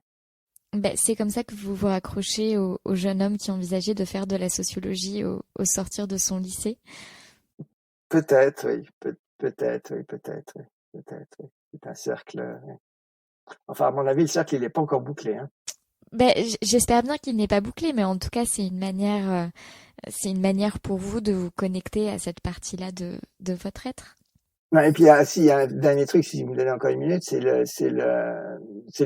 C'est comme ça que vous vous raccrochez au jeune homme qui envisageait de faire de la sociologie au sortir de son lycée. Peut-être, oui. Peut-être, oui. Peut-être, oui. C'est un cercle. Oui. Enfin, à mon avis, le cercle, il n'est pas encore bouclé, hein. J'espère bien qu'il n'est pas bouclé, mais en tout cas, c'est une manière pour vous de vous connecter à cette partie-là de votre être. Non, et puis, il y a un dernier truc, si vous me donnez encore une minute, c'est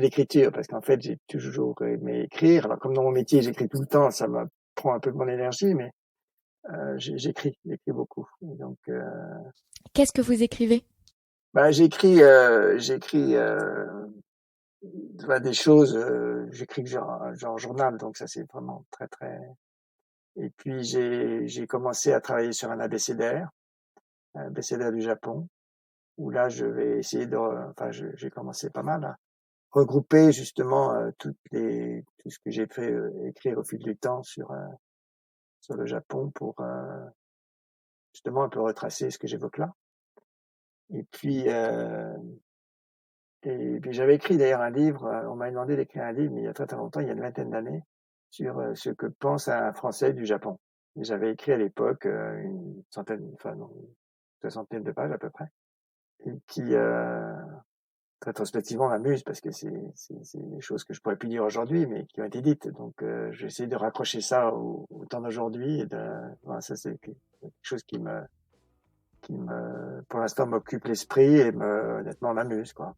l'écriture, parce qu'en fait, j'ai toujours aimé écrire. Alors, comme dans mon métier, j'écris tout le temps, ça me prend un peu de mon énergie, mais j'écris beaucoup. Et donc, Qu'est-ce que vous écrivez? j'écris des choses, j'écris genre journal, donc ça c'est vraiment très très. Et puis j'ai commencé à travailler sur un abécédaire du Japon, où là je vais essayer j'ai commencé pas mal à regrouper justement tout ce que j'ai fait écrire au fil du temps sur le Japon pour justement un peu retracer ce que j'évoque là. Et puis j'avais écrit d'ailleurs un livre, on m'a demandé d'écrire un livre, mais il y a très très longtemps, il y a une vingtaine d'années, sur ce que pense un Français du Japon. Et j'avais écrit à l'époque une soixantaine de pages à peu près, et qui rétrospectivement m'amuse parce que c'est des choses que je pourrais plus dire aujourd'hui, mais qui ont été dites. Donc j'ai essayé de raccrocher ça au temps d'aujourd'hui, voilà, ça c'est quelque chose qui pour l'instant m'occupe l'esprit et honnêtement m'amuse, quoi.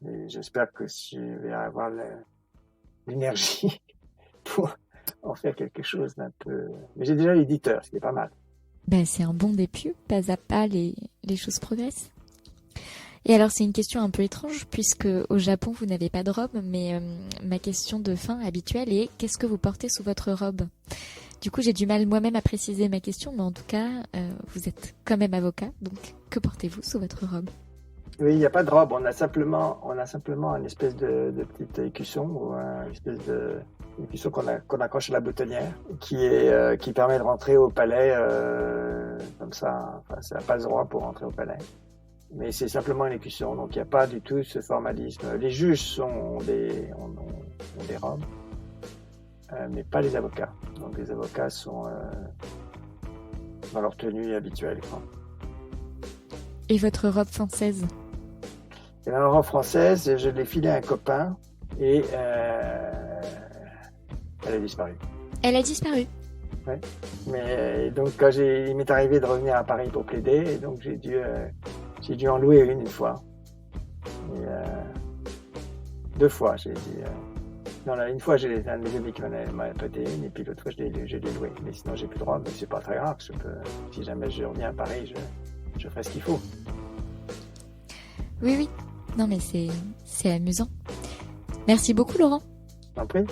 Et j'espère que je vais avoir l'énergie pour en faire quelque chose d'un peu. Mais j'ai déjà l'éditeur, ce qui est pas mal. C'est un bon début, pas à pas les choses progressent. Et alors c'est une question un peu étrange puisque au Japon vous n'avez pas de robe, mais ma question de fin habituelle est qu'est-ce que vous portez sous votre robe? Du coup j'ai du mal moi-même à préciser ma question, mais en tout cas vous êtes quand même avocat, donc que portez-vous sous votre robe? Oui, il n'y a pas de robe, on a simplement une espèce de petit écusson ou une espèce de écusson qu'on accroche à la boutonnière, qui permet de rentrer au palais comme ça. Enfin, ça n'a pas le droit pour rentrer au palais. Mais c'est simplement un écusson, donc il n'y a pas du tout ce formalisme. Les juges ont des robes, mais pas les avocats. Donc les avocats sont dans leur tenue habituelle, quoi. Et votre robe française? Et dans la robe française, je l'ai filée à un copain et elle a disparu. Elle a disparu? Oui. Mais donc quand il m'est arrivé de revenir à Paris pour plaider, et donc j'ai dû en louer une fois. Et, 2 fois, j'ai dit. Non, là, une fois, j'ai un de mes amis qui m'en a prêté une, et puis l'autre fois, je l'ai loué. Mais sinon, j'ai plus de robe, mais c'est pas très grave. Si jamais je reviens à Paris, je ferai ce qu'il faut. Oui. Non, mais c'est amusant. Merci beaucoup, Laurent. T'en prie.